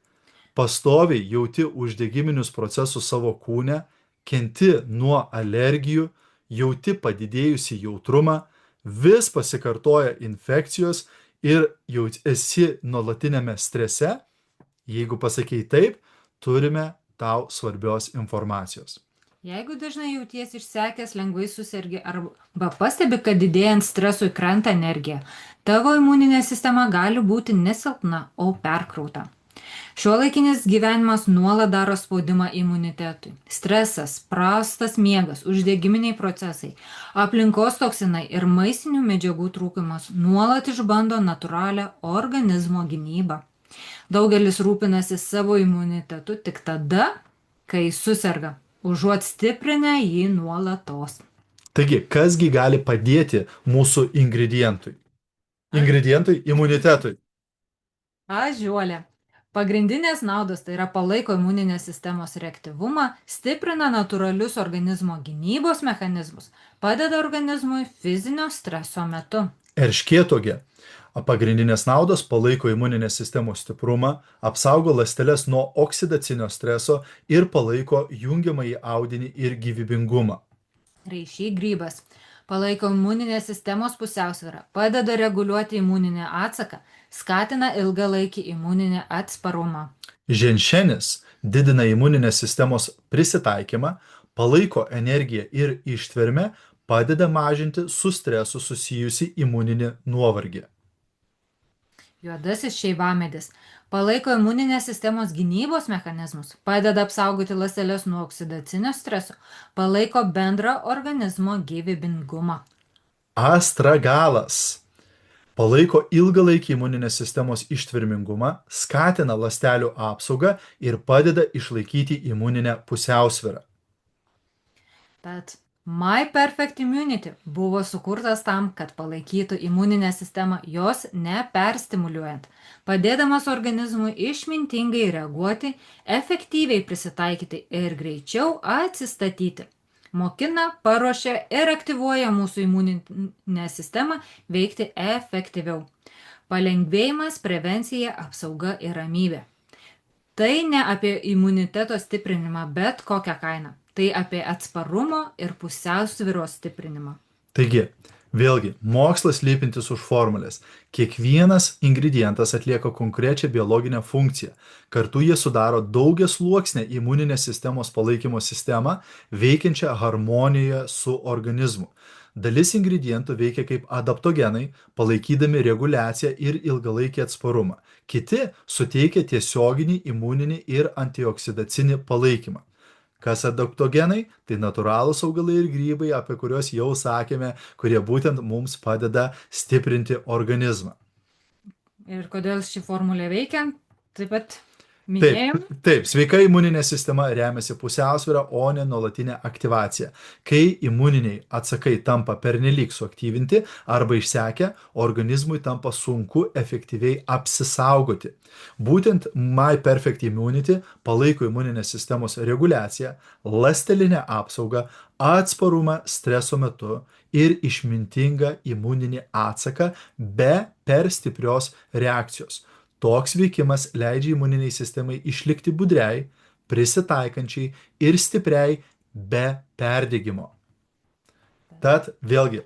Pastoviai jauti uždegiminius procesus savo kūne, kenti nuo alergijų, jauti padidėjusį jautrumą, vis pasikartoja infekcijos ir jau esi nuolatinėme strese? Jeigu pasakei taip, turime tau svarbios informacijos. Jeigu dažnai jauties išsekęs, lengvai susergi arba pastebi, kad didėjant stresui krenta energija, tavo imuninė sistema gali būti nesilpna, o perkrauta. Šiuolaikinis gyvenimas nuolat daro spaudimą imunitetui. Stresas, prastas miegas, uždegiminiai procesai, aplinkos toksinai ir maistinių medžiagų trūkumas nuolat išbando natūralią organizmo gynybą. Daugelis rūpinasi savo imunitetu tik tada, kai suserga, užuot stiprinę jį nuolatos. Taigi, kasgi gali padėti mūsų ingredientui? Imunitetui. Ažiuolė. Pagrindinės naudos tai yra palaiko imuninės sistemos reaktyvumą, stiprina natūralius organizmo gynybos mechanizmus, padeda organizmui fizinio streso metu. Erškėtuogė. O pagrindinės naudos palaiko imuninės sistemos stiprumą, apsaugo ląsteles nuo oksidacinio streso ir palaiko jungiamąjį audinį ir gyvybingumą. Reišiai grybas. Palaiko imuninės sistemos pusiausvyrą, padeda reguliuoti imuninę atsaką, skatina ilgalaikį imuninį atsparumą. Ženšenis didina imuninės sistemos prisitaikymą, palaiko energiją ir ištvermę, padeda mažinti su stresu susijusi imuninį nuovargį. Juodasis šeivamedis. Palaiko imuninės sistemos gynybos mechanizmus, padeda apsaugoti ląsteles nuo oksidacinio streso, palaiko bendrą organizmo gyvybingumą. Astragalas palaiko ilgalaikį imuninės sistemos ištvermingumą, skatina ląstelių apsaugą ir padeda išlaikyti imuninę pusiausvyrą. Tad My Perfect Immunity buvo sukurtas tam, kad palaikytų imuninę sistemą jos neperstimuliuojant, padėdamas organizmui išmintingai reaguoti, efektyviai prisitaikyti ir greičiau atsistatyti. Mokina, paruošia ir aktyvuoja mūsų imuninę sistemą veikti efektyviau. Palengvėjimas, prevencija, apsauga ir ramybė. Tai ne apie imuniteto stiprinimą bet kokią kainą. Tai apie atsparumo ir pusiausvyros stiprinimą. Taigi, vėlgi, mokslas slypintis už formulės. Kiekvienas ingredientas atlieka konkrečią biologinę funkciją. Kartu jie sudaro daugiasluoksnę imuninės sistemos palaikymo sistemą, veikiančią harmonijoje su organizmu. Dalis ingredientų veikia kaip adaptogenai, palaikydami reguliaciją ir ilgalaikį atsparumą. Kiti suteikia tiesioginį imuninį ir antioksidacinį palaikymą. Kas adaptogenai? Tai natūralūs augalai ir grybai, apie kuriuos jau sakėme, kurie būtent mums padeda stiprinti organizmą. Ir kodėl ši formulė veikia? Taip pat Taip, minėjom. taip, sveika imuninė sistema remiasi pusiausvyra, o ne nuolatinė aktyvacija. Kai imuniniai atsakai tampa pernelyg suaktyvinti arba išsekę, organizmui tampa sunku efektyviai apsisaugoti. Būtent My Perfect Immunity palaiko imuninės sistemos reguliaciją, ląstelinę apsaugą, atsparumą streso metu ir išmintingą imuninį atsaką be per stiprios reakcijos. Toks veikimas leidžia imuniniai sistemai išlikti budriai, prisitaikančiai ir stipriai be perdegimo. Tad vėlgi,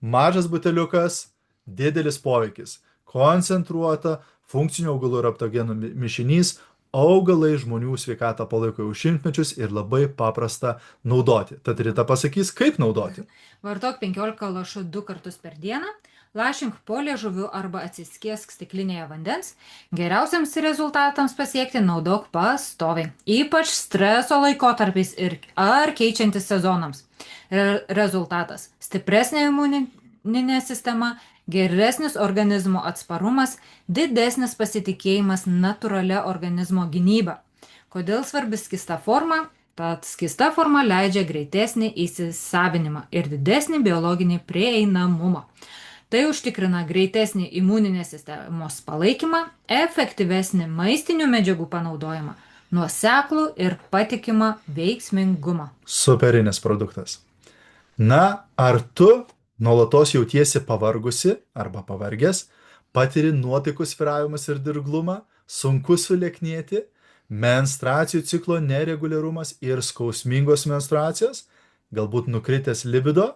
mažas buteliukas, didelis poveikis. Koncentruota funkcinių augalų ir aptogenų mišinys, augalai žmonių sveikatą palaiko jau šimtmečius ir labai paprasta naudoti. Tad Rita pasakys, kaip naudoti. Vartok 15 lašų 2 kartus per dieną, lašink po liežuviu arba atsiskiesk stiklinėje vandens. Geriausiams rezultatams pasiekti naudok pastoviai, ypač streso laikotarpiais ar keičiantis sezonams. Rezultatas – stipresnė imuninė sistema, geresnis organizmo atsparumas, didesnis pasitikėjimas natūralia organizmo gynyba. Kodėl svarbi skysta forma? Tad skysta forma leidžia greitesnį įsisavinimą ir didesnį biologinį prieinamumą. Tai užtikrina greitesnį imuninės sistemos palaikymą, efektyvesnį maistinių medžiagų panaudojimą, nuoseklų ir patikimą veiksmingumą. Superinis produktas. Na, ar tu nuolatos jautiesi pavargusi arba pavargęs, patiri nuotaikų svyravimus ir dirglumą, sunku sulieknėti, menstruacijų ciklo nereguliarumas ir skausmingos menstruacijos, galbūt nukritęs libido?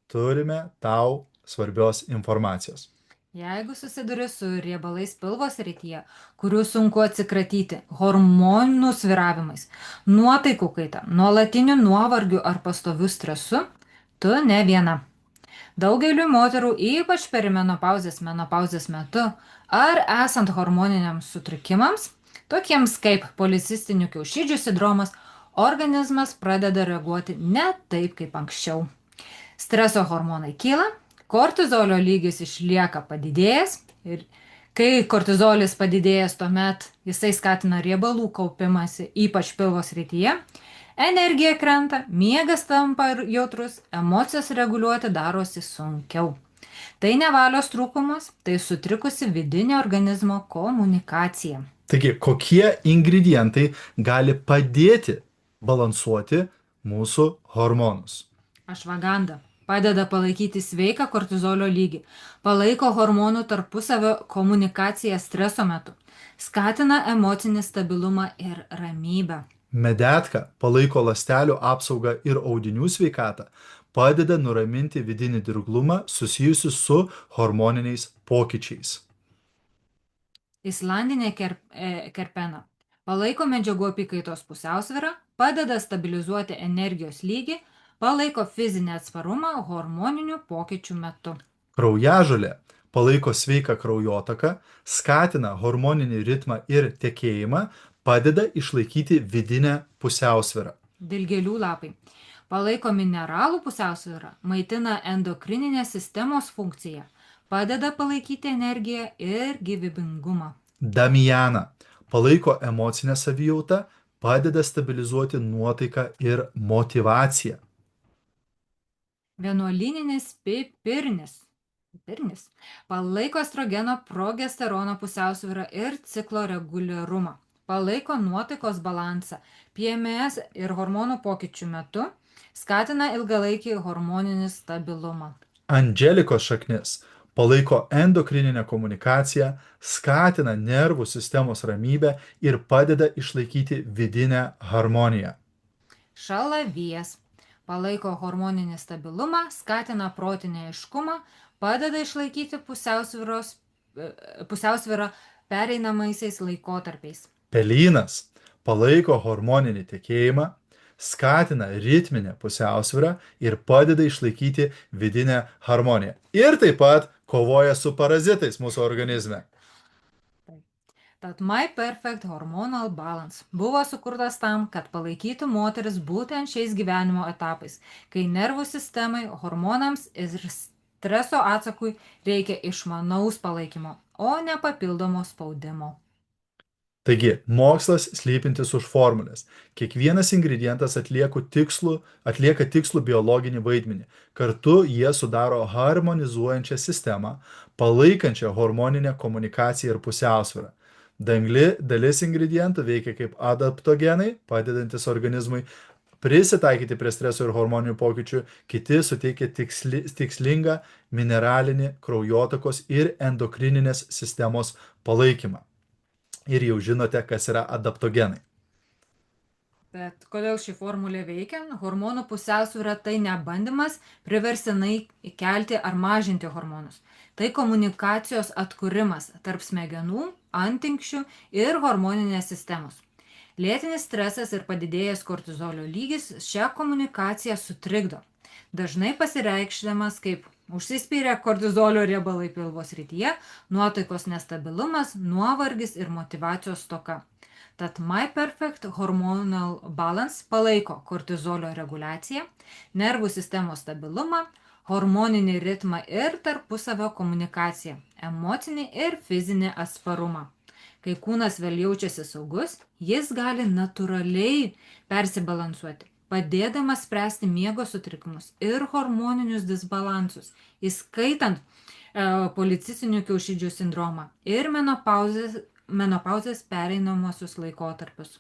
Turime tau svarbios informacijos. Jeigu susiduri su riebalais pilvo srityje, kurių sunku atsikratyti, hormonų svyravimais, nuotaikų kaita, nuolatiniu nuovargiu ar pastoviu stresu, tu ne viena. Daugeliu moterų, ypač perimenopauzės menopauzės metu ar esant hormoniniams sutrikimams, tokiems kaip policistinių kiaušidžių sindromas, organizmas pradeda reaguoti ne taip kaip anksčiau. Streso hormonai kyla, kortizolio lygis išlieka padidėjęs ir kai kortizolis padidėjęs, tuomet jisai skatina riebalų kaupimąsi, ypač pilvo srityje, energija krenta, miegas tampa jautrus, emocijas reguliuoti darosi sunkiau. Tai ne valios trūkumas, tai sutrikusi vidinė organizmo komunikacija. Taigi, kokie ingredientai gali padėti balansuoti mūsų hormonus? Ašvaganda. padeda palaikyti sveiką kortizolio lygį, palaiko hormonų tarpusavio komunikaciją streso metu, skatina emocinį stabilumą ir ramybę. Medetka palaiko ląstelių apsaugą ir audinių sveikatą, padeda nuraminti vidinį dirglumą susijusiu su hormoniniais pokyčiais. Islandinė kerpena palaiko medžiagų apykaitos pusiausvyrą, padeda stabilizuoti energijos lygį, palaiko fizinį atsparumą hormoninių pokyčių metu. Kraujažolė palaiko sveiką kraujotaką, skatina hormoninį ritmą ir tekėjimą, padeda išlaikyti vidinę pusiausvyrą. Dilgėlių lapai palaiko mineralų pusiausvyrą, maitina endokrininės sistemos funkciją, padeda palaikyti energiją ir gyvybingumą. Damiana palaiko emocinę savijautą, padeda stabilizuoti nuotaiką ir motyvaciją. Vienuolininis pipirnis palaiko estrogeno progesterono pusiausvyrą ir ciklo reguliarumą, palaiko nuotaikos balansą PMS ir hormonų pokyčių metu, skatina ilgalaikį hormoninį stabilumą. Andželikos šaknis palaiko endokrininę komunikaciją, skatina nervų sistemos ramybę ir padeda išlaikyti vidinę harmoniją. Šalavijas palaiko hormoninį stabilumą, skatina protinį aiškumą, padeda išlaikyti pusiausvyrą pereinamaisiais laikotarpiais. Pelynas palaiko hormoninį tekėjimą, skatina ritminę pusiausvyrą ir padeda išlaikyti vidinę harmoniją. Ir taip pat kovoja su parazitais mūsų organizme. Tad My Perfect Hormonal Balance buvo sukurtas tam, kad palaikytų moteris būtent šiais gyvenimo etapais, kai nervų sistemai, hormonams ir streso atsakui reikia išmanaus palaikymo, o ne papildomo spaudimo. Taigi, mokslas slypintis už formulės. Kiekvienas ingredientas atlieka tikslų biologinį vaidmenį. Kartu jie sudaro harmonizuojančią sistemą, palaikančią hormoninę komunikaciją ir pusiausvyrą. Dalis ingredientų veikia kaip adaptogenai, padedantis organizmui prisitaikyti prie streso ir hormoninių pokyčių, kiti suteikia tikslingą mineralinį, kraujotakos ir endokrininės sistemos palaikymą. Ir jau žinote, kas yra adaptogenai. Bet kodėl ši formulė veikia? Hormonų pusiausvyrą tai ne bandymas priversinai kelti ar mažinti hormonus. Tai komunikacijos atkūrimas tarp smegenų, antinkščių ir hormoninės sistemos. Lėtinis stresas ir padidėjęs kortizolio lygis šią komunikaciją sutrikdo. Dažnai pasireikšdamas kaip užsispyrę kortizolio riebalai pilvo srityje, nuotaikos nestabilumas, nuovargis ir motyvacijos stoka. Tad My Perfect Hormonal Balance palaiko kortizolio reguliaciją, nervų sistemos stabilumą, hormoninį ritmą ir tarpusavio komunikaciją, emocinį ir fizinį atsparumą. Kai kūnas vėl jaučiasi saugus, jis gali natūraliai persibalansuoti, padėdamas spręsti miego sutrikimus ir hormoninius disbalansus, įskaitant policistinių kiaušidžių sindromą ir menopauzės pereinamosius laikotarpius.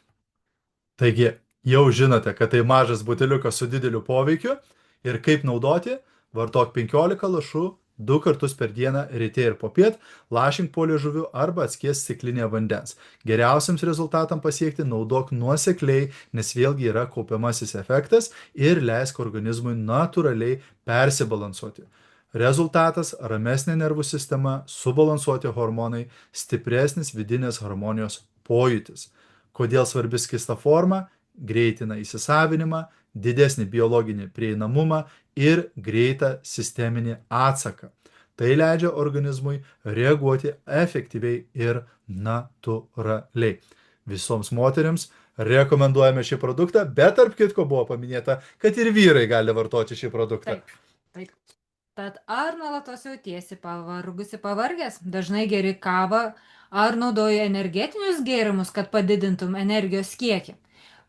Taigi, jau žinote, kad tai mažas buteliukas su dideliu poveikiu ir kaip naudoti, vartok 15 lašų 2 kartus per dieną ryte ir popiet, lašink po liežuviu arba atskies stiklinėje vandens. Geriausiams rezultatams pasiekti naudok nuosekliai, nes vėlgi yra kaupiamasis efektas ir leisk organizmui natūraliai persibalansuoti. Rezultatas – ramesnė nervų sistema, subalansuoti hormonai, stipresnis vidinės harmonijos pojūtis. Kodėl svarbi skista forma? Greitina įsisavinimą, didesnį biologinį prieinamumą ir greitą sisteminį atsaką. Tai leidžia organizmui reaguoti efektyviai ir natūraliai. Visoms moteriams rekomenduojame šį produktą, bet tarp kitko buvo paminėta, kad ir vyrai gali vartoti šį produktą. Taip. Tad ar nuolatos jautiesi pavargęs, dažnai geri kavą, ar naudoji energetinius gėrimus, kad padidintum energijos kiekį?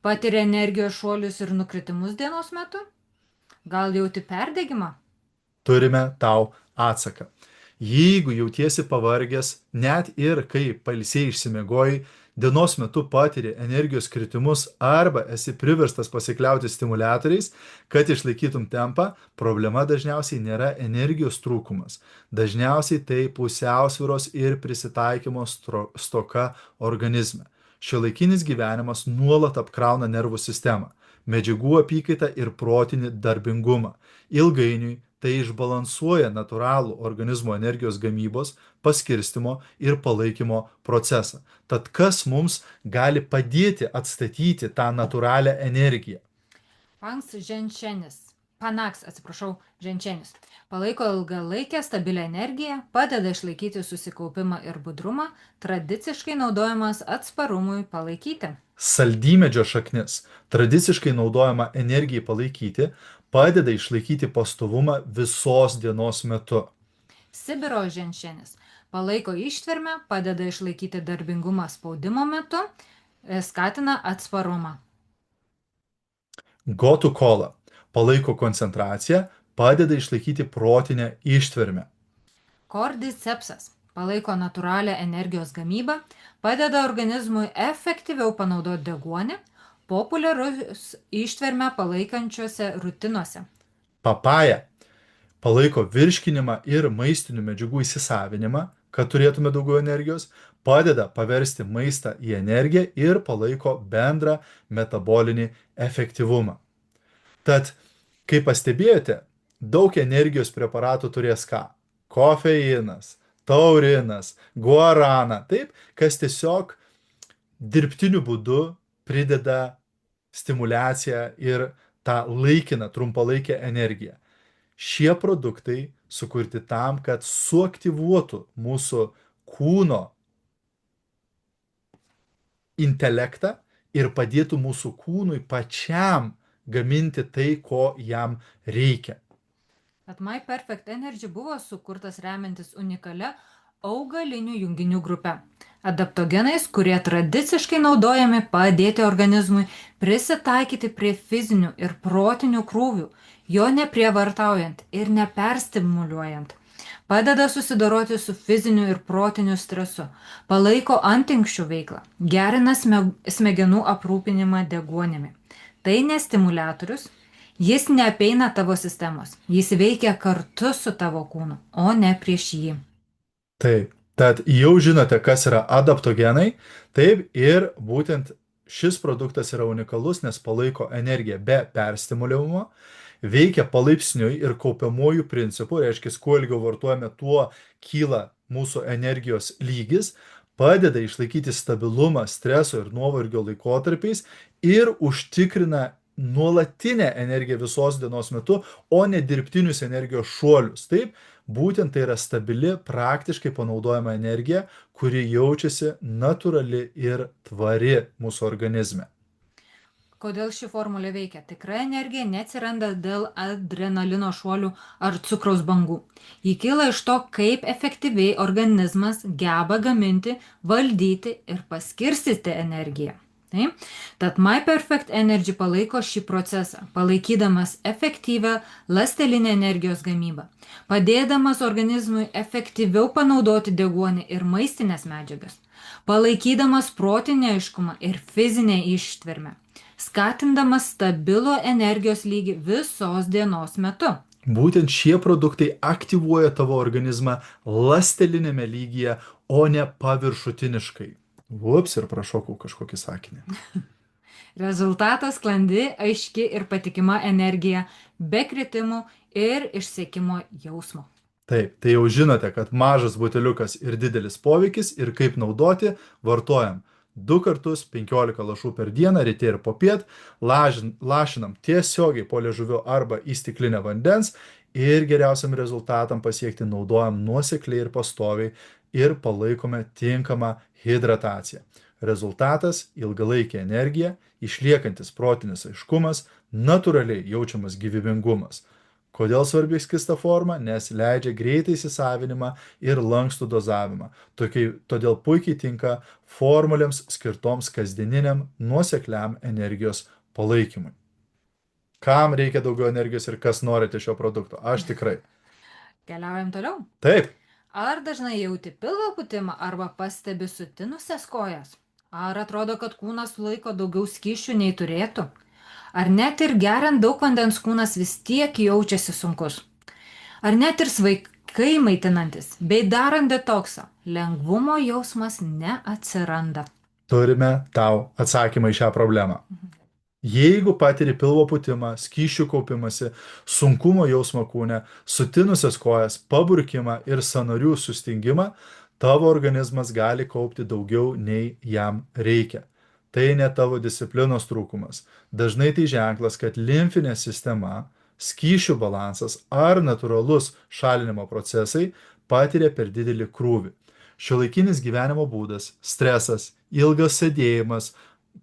Patiri energijos šuolius ir nukritimus dienos metu? Gal jauti perdegimą? Turime tau atsaką. Jeigu jautiesi pavargęs, net ir kai pailsiai išsimiegojai, dienos metu patiri energijos kritimus arba esi priverstas pasikliauti stimuliatoriais, kad išlaikytum tempą, problema dažniausiai nėra energijos trūkumas. Dažniausiai tai pusiausvyros ir prisitaikymo stoka organizme. Šiuolaikinis gyvenimas nuolat apkrauna nervų sistemą, medžiagų apykaitą ir protinį darbingumą. Ilgainiui tai išbalansuoja natūralų organizmo energijos gamybos, paskirstimo ir palaikymo procesą. Tad kas mums gali padėti atstatyti tą natūralią energiją? Panaks, atsiprašau, ženčenis. Palaiko ilgalaikę stabilią energiją, padeda išlaikyti susikaupimą ir budrumą, tradiciškai naudojamas atsparumui palaikyti. Saldymedžio šaknis, tradiciškai naudojama energijai palaikyti, padeda išlaikyti pastovumą visos dienos metu. Sibiro ženšenis palaiko ištvermę, padeda išlaikyti darbingumą spaudimo metu, skatina atsparumą. Gotų kola palaiko koncentraciją, padeda išlaikyti protinę ištvermę. Kordicepsas palaiko natūralią energijos gamybą, padeda organizmui efektyviau panaudoti deguonį, populiarus ištvermę palaikančiose rutinuose. Papaja palaiko virškinimą ir maistinių medžiagų įsisavinimą, kad turėtume daugiau energijos, padeda paversti maistą į energiją ir palaiko bendrą metabolinį efektyvumą. Tad, kaip pastebėjote, daug energijos preparatų turės ką? Kofeinas, taurinas, guarana, taip, kas tiesiog dirbtiniu būdu prideda stimuliaciją ir tą laikiną, trumpalaikę energiją. Šie produktai sukurti tam, kad suaktyvuotų mūsų kūno intelektą ir padėtų mūsų kūnui pačiam gaminti tai, ko jam reikia. Bet My Perfect Energy buvo sukurtas remiantis unikalia augalinių junginių grupe. Adaptogenais, kurie tradiciškai naudojami padėti organizmui prisitaikyti prie fizinių ir protinių krūvių, jo neprievartaujant ir neperstimuliuojant. Padeda susidoroti su fiziniu ir protiniu stresu, palaiko antinkščių veiklą, gerina smegenų aprūpinimą deguonimi. Tai ne stimuliatorius, jis neapeina tavo sistemos, jis veikia kartu su tavo kūnu, o ne prieš jį. Taip, tad jau žinote, kas yra adaptogenai, taip ir būtent šis produktas yra unikalus, nes palaiko energiją be perstimuliavimo, veikia palaipsniui ir kaupiamojų principų, reiškia, kuo ilgiau vartojame, tuo kyla mūsų energijos lygis, padeda išlaikyti stabilumą streso ir nuovargio laikotarpiais ir užtikrina nuolatinę energiją visos dienos metu, o ne dirbtinius energijos šuolius. Taip, būtent tai yra stabili, praktiškai panaudojama energija, kuri jaučiasi natūrali ir tvari mūsų organizme. Kodėl ši formulė veikia? Tikra energija neatsiranda dėl adrenalino šuolių ar cukraus bangų. Ji kyla iš to, kaip efektyviai organizmas geba gaminti, valdyti ir paskirstyti energiją. Taip? Tad My Perfect Energy palaiko šį procesą, palaikydamas efektyvę ląstelinę energijos gamybą, padėdamas organizmui efektyviau panaudoti deguonį ir maistinės medžiagas, palaikydamas protinį aiškumą ir fizinę ištvermę, skatindamas stabilų energijos lygį visos dienos metu. Būtent šie produktai aktyvuoja tavo organizmą ląstelinėme lygyje, o ne paviršutiniškai. Ups, ir prašokau kažkokį sakinį. Rezultatas sklandi, aiški ir patikima energija, be kritimų ir išsekimo jausmo. Taip, tai jau žinote, kad mažas buteliukas ir didelis poveikis ir kaip naudoti, vartojam 2 kartus 15 lašų per dieną, ryte ir popiet, lašinam tiesiogiai po liežuviu arba į stiklinę vandens ir geriausiam rezultatam pasiekti naudojam nuosekliai ir pastoviai ir palaikome tinkamą hidrataciją. Rezultatas – ilgalaikė energija, išliekantis protinis aiškumas, natūraliai jaučiamas gyvybingumas. Kodėl svarbi skista forma? Nes leidžia greitą įsisavinimą ir lankstų dozavimą. Todėl puikiai tinka formulėms skirtoms kasdieniniam nuosekliam energijos palaikymui. Kam reikia daugiau energijos ir kas norite šio produkto? Aš tikrai. Keliaujam toliau. Taip. Ar dažnai jauti pilvo pūtimą arba pastebi sutinusias kojas? Ar atrodo, kad kūnas sulaiko daugiau skysčių nei turėtų? Ar net ir geriant daug vandens kūnas vis tiek jaučiasi sunkus? Ar net ir sveikai maitinantis bei darant detoksą, lengvumo jausmas neatsiranda? Turime tau atsakymą į šią problemą. Jeigu patiri pilvo pūtimą, skysčių kaupimąsi, sunkumo jausmą kūne, sutinusias kojas, paburkimą ir sąnarių sustingimą, tavo organizmas gali kaupti daugiau nei jam reikia. Tai ne tavo disciplinos trūkumas. Dažnai tai ženklas, kad limfinė sistema, skysčių balansas ar natūralus šalinimo procesai patiria per didelį krūvį. Šiuolaikinis gyvenimo būdas, stresas, ilgas sėdėjimas,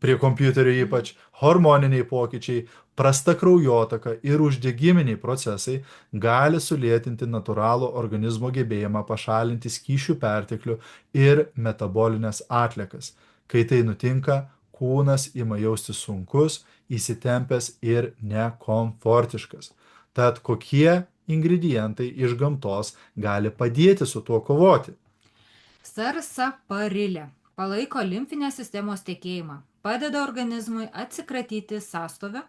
prie kompiuterio ypač, hormoniniai pokyčiai, prasta kraujotaka ir uždegiminiai procesai gali sulėtinti natūralų organizmo gebėjimą pašalinti skysčių perteklių ir metabolinės atliekas. Kai tai nutinka, kūnas ima jaustis sunkus, įsitempęs ir nekomfortiškas. Tad kokie ingredientai iš gamtos gali padėti su tuo kovoti? Sarsaparilė palaiko limfinės sistemos tekėjimą, padeda organizmui atsikratyti sąstovio,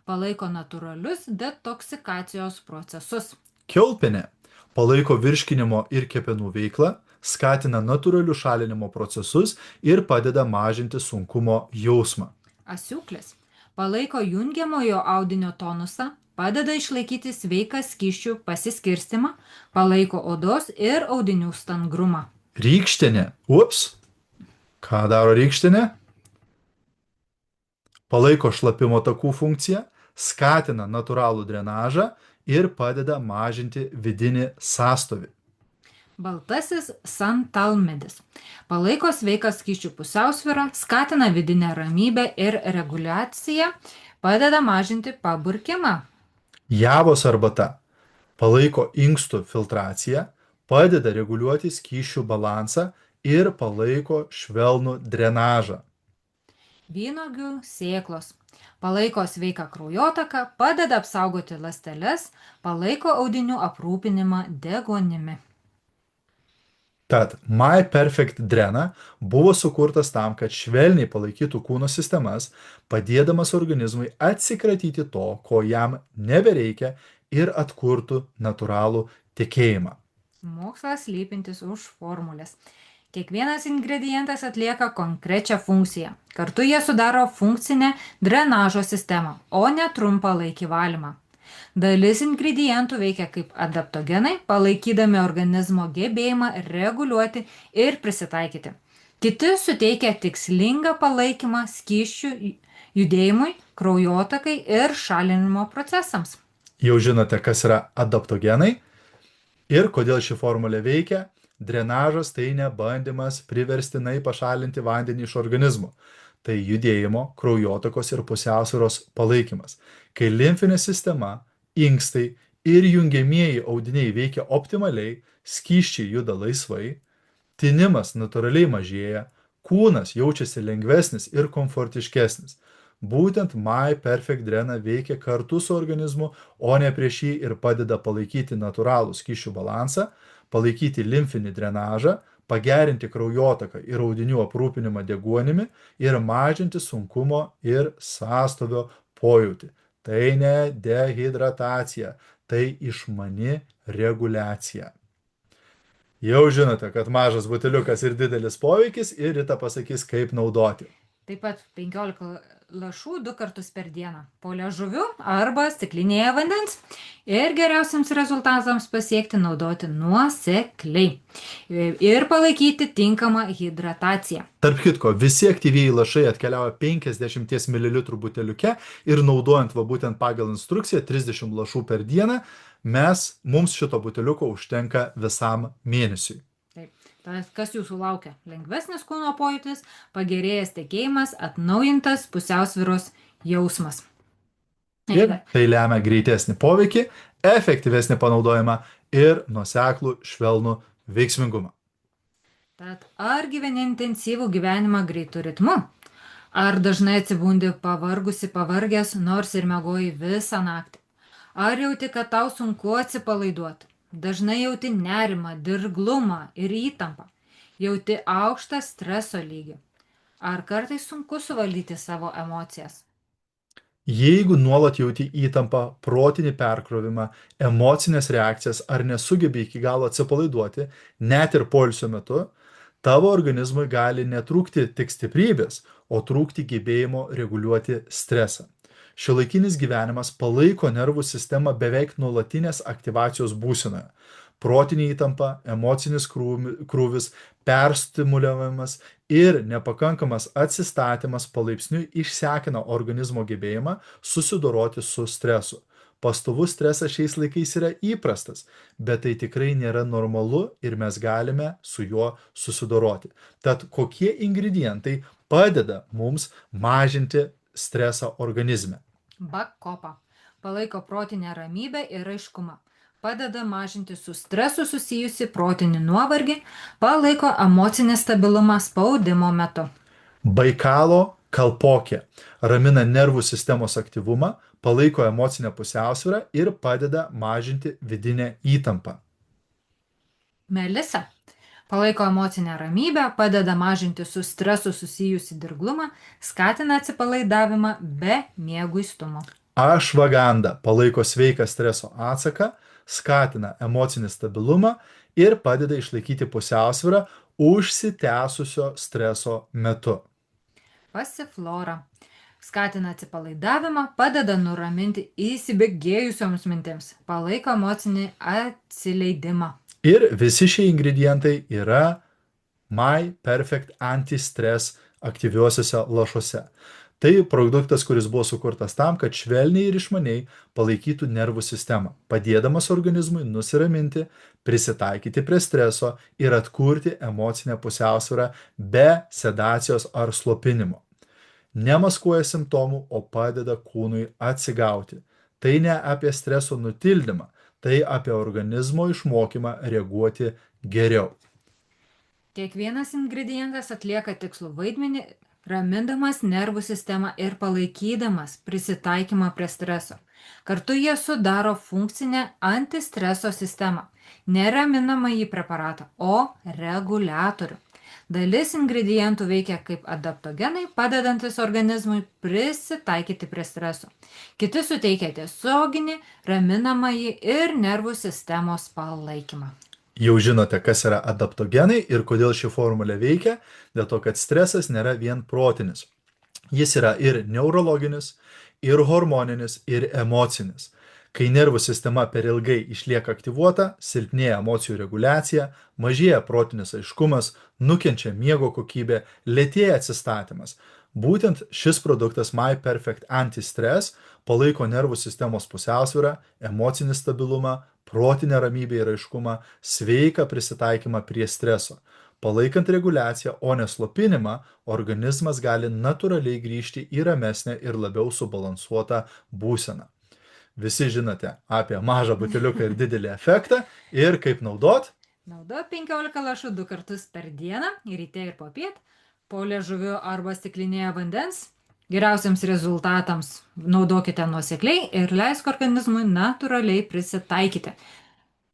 palaiko natūralius detoksikacijos procesus. Kiaulpienė palaiko virškinimo ir kepenų veiklą, skatina natūralius šalinimo procesus ir padeda mažinti sunkumo jausmą. Asiūklis palaiko jungiamojo audinio tonusą, padeda išlaikyti sveiką skysčių pasiskirstimą, palaiko odos ir audinių stangrumą. Rykštienė. Ką daro rykštienė? Palaiko šlapimo takų funkciją, skatina natūralų drenažą ir padeda mažinti vidinį sąstovį. Baltasis santalmedis palaiko sveiką skysčių pusiausvyrą, skatina vidinę ramybę ir reguliaciją, padeda mažinti paburkimą. Javos arbata palaiko inkstų filtraciją, padeda reguliuoti skysčių balansą ir palaiko švelnų drenažą. Vynuogių sėklos palaiko sveiką kraujotaką, padeda apsaugoti ląsteles, palaiko audinių aprūpinimą deguonimi. Tad My Perfect Drena buvo sukurtas tam, kad švelniai palaikytų kūno sistemas, padėdamas organizmui atsikratyti to, ko jam nebereikia ir atkurtų natūralų tekėjimą. Mokslas slypintis už formulės. Kiekvienas ingredientas atlieka konkrečią funkciją. Kartu jie sudaro funkcinę drenažo sistemą, o ne trumpalaikį valymą. Dalis ingredientų veikia kaip adaptogenai, palaikydami organizmo gebėjimą reguliuoti ir prisitaikyti. Kiti suteikia tikslingą palaikymą skysčių judėjimui, kraujotakai ir šalinimo procesams. Jau žinote, kas yra adaptogenai ir kodėl ši formulė veikia. Drenažas tai ne bandymas priverstinai pašalinti vandenį iš organizmo. Tai judėjimo, kraujotakos ir pusiausvyros palaikymas. Kai limfinė sistema, inkstai ir jungiamieji audiniai veikia optimaliai, skysčiai juda laisvai, tinimas natūraliai mažėja, kūnas jaučiasi lengvesnis ir komfortiškesnis. Būtent My Perfect Drena veikia kartu su organizmu, o ne prieš jį ir padeda palaikyti natūralų skysčių balansą, palaikyti limfinį drenažą, pagerinti kraujotaką ir audinių aprūpinimą deguonimi ir mažinti sunkumo ir sąstovio pojūtį. Tai ne dehidratacija, tai išmani reguliacija. Jau žinote, kad mažas buteliukas ir didelis poveikis ir Rita pasakys, kaip naudoti. Taip pat 15 lašų 2 kartus per dieną po liežuviu arba stiklinėje vandens ir geriausiams rezultatams pasiekti naudoti nuosekliai ir palaikyti tinkamą hidrataciją. Tarp kitko, visi aktyvieji lašai atkeliauja 50 ml buteliuke ir naudojant būtent pagal instrukciją 30 lašų per dieną, mums šito buteliuko užtenka visam mėnesiui. Taip. Kas jūsų laukia? Lengvesnis kūno pojūtis, pagerėjęs tekėjimas, atnaujintas pusiausvyros jausmas. Ir tai lemia greitesnį poveikį, efektyvesnį panaudojimą ir nuoseklų švelnų veiksmingumą. Tad ar gyveni intensyvų gyvenimą greitų ritmu? Ar dažnai atsibundi pavargęs, nors ir miegoji visą naktį? Ar jauti, kad tau sunku atsipalaiduoti? Dažnai jauti nerimą, dirglumą ir įtampą. Jauti aukštą streso lygį. Ar kartais sunku suvaldyti savo emocijas? Jeigu nuolat jauti įtampą, protinį perkrovimą, emocinės reakcijas ar nesugebi iki galo atsipalaiduoti, net ir poilsio metu, tavo organizmui gali netrūkti tik stiprybės, o trūkti gebėjimo reguliuoti stresą. Šiuolaikinis gyvenimas palaiko nervų sistemą beveik nuolatinės aktyvacijos būsenoje. Protinė įtampa, emocinis krūvis, perstimuliavimas ir nepakankamas atsistatymas palaipsniui išsekina organizmo gebėjimą susidoroti su stresu. Pastovus stresas šiais laikais yra įprastas, bet tai tikrai nėra normalu ir mes galime su juo susidoroti. Tad kokie ingredientai padeda mums mažinti stresą organizme? Bakopa palaiko protinę ramybę ir aiškumą. Padeda mažinti su stresu susijusi protinį nuovargį, palaiko emocinį stabilumą spaudimo metu. Baikalo kalpokė ramina nervų sistemos aktyvumą, palaiko emocinę pusiausvyrą ir padeda mažinti vidinę įtampą. Melisa palaiko emocinę ramybę, padeda mažinti su stresu susijusi dirglumą, skatina atsipalaidavimą be mieguistumo. Ašvaganda palaiko sveiką streso atsaką, skatina emocinį stabilumą ir padeda išlaikyti pusiausvyrą užsitęsusio streso metu. Pasiflora skatina atsipalaidavimą, padeda nuraminti įsibėgėjusioms mintims, palaiko emocinį atsileidimą. Ir visi šie ingredientai yra My Perfect Anti-Stress aktyviuosiuose lašuose. Tai produktas, kuris buvo sukurtas tam, kad švelniai ir išmaniai palaikytų nervų sistemą, padėdamas organizmui nusiraminti, prisitaikyti prie streso ir atkurti emocinę pusiausvyrą be sedacijos ar slopinimo. Nemaskuoja simptomų, o padeda kūnui atsigauti. Tai ne apie streso nutildymą, tai apie organizmo išmokymą reaguoti geriau. Kiekvienas ingredientas atlieka tikslų vaidmenį, ramindamas nervų sistemą ir palaikydamas prisitaikymą prie streso. Kartu jie sudaro funkcinę antistreso sistemą, neraminamąjį preparatą, o reguliatorių. Dalis ingredientų veikia kaip adaptogenai, padedantis organizmui prisitaikyti prie streso. Kiti suteikia tiesioginį, raminamąjį ir nervų sistemos palaikymą. Jau žinote, kas yra adaptogenai ir kodėl ši formulė veikia, dėl to, kad stresas nėra vien protinis. Jis yra ir neurologinis, ir hormoninis, ir emocinis. Kai nervų sistema per ilgai išlieka aktyvuota, silpnėja emocijų reguliacija, mažėja protinis aiškumas, nukenčia miego kokybė, lėtėja atsistatymas. Būtent šis produktas My Perfect Anti-Stress palaiko nervų sistemos pusiausvyrą, emocinį stabilumą, protinę ramybę ir aiškumą, sveiką prisitaikymą prie streso. Palaikant reguliaciją, o ne slopinimą, organizmas gali natūraliai grįžti į ramesnę ir labiau subalansuotą būseną. Visi žinote apie mažą buteliuką ir didelį efektą ir kaip naudot. Naudok 15 lašų 2 kartus per dieną, ryte ir popiet, po liežuviu arba stiklinėje vandens. Geriausiams rezultatams naudokite nuosekliai ir leisk organizmui natūraliai prisitaikyti.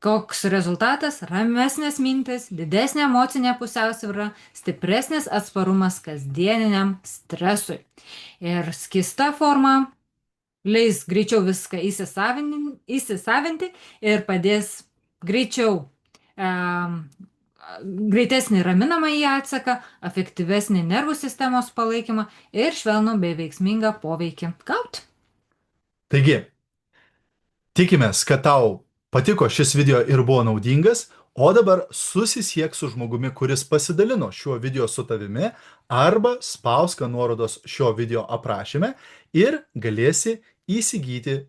Koks rezultatas? Ramesnės mintis, didesnė emocinė pusiausvyra, stipresnis atsparumas kasdieniniam stresui. Ir skista forma leis greičiau viską įsisavinti ir padės greičiau greitesnį raminamąjį atsaką, efektyvesnį nervų sistemos palaikymą ir švelnų bei veiksmingą poveikį gauti. Taigi, tikimės, kad tau patiko šis video ir buvo naudingas, o dabar susisiek su žmogumi, kuris pasidalino šiuo video su tavimi, arba spausk nuorodos šio video aprašyme ir galėsi įsigyti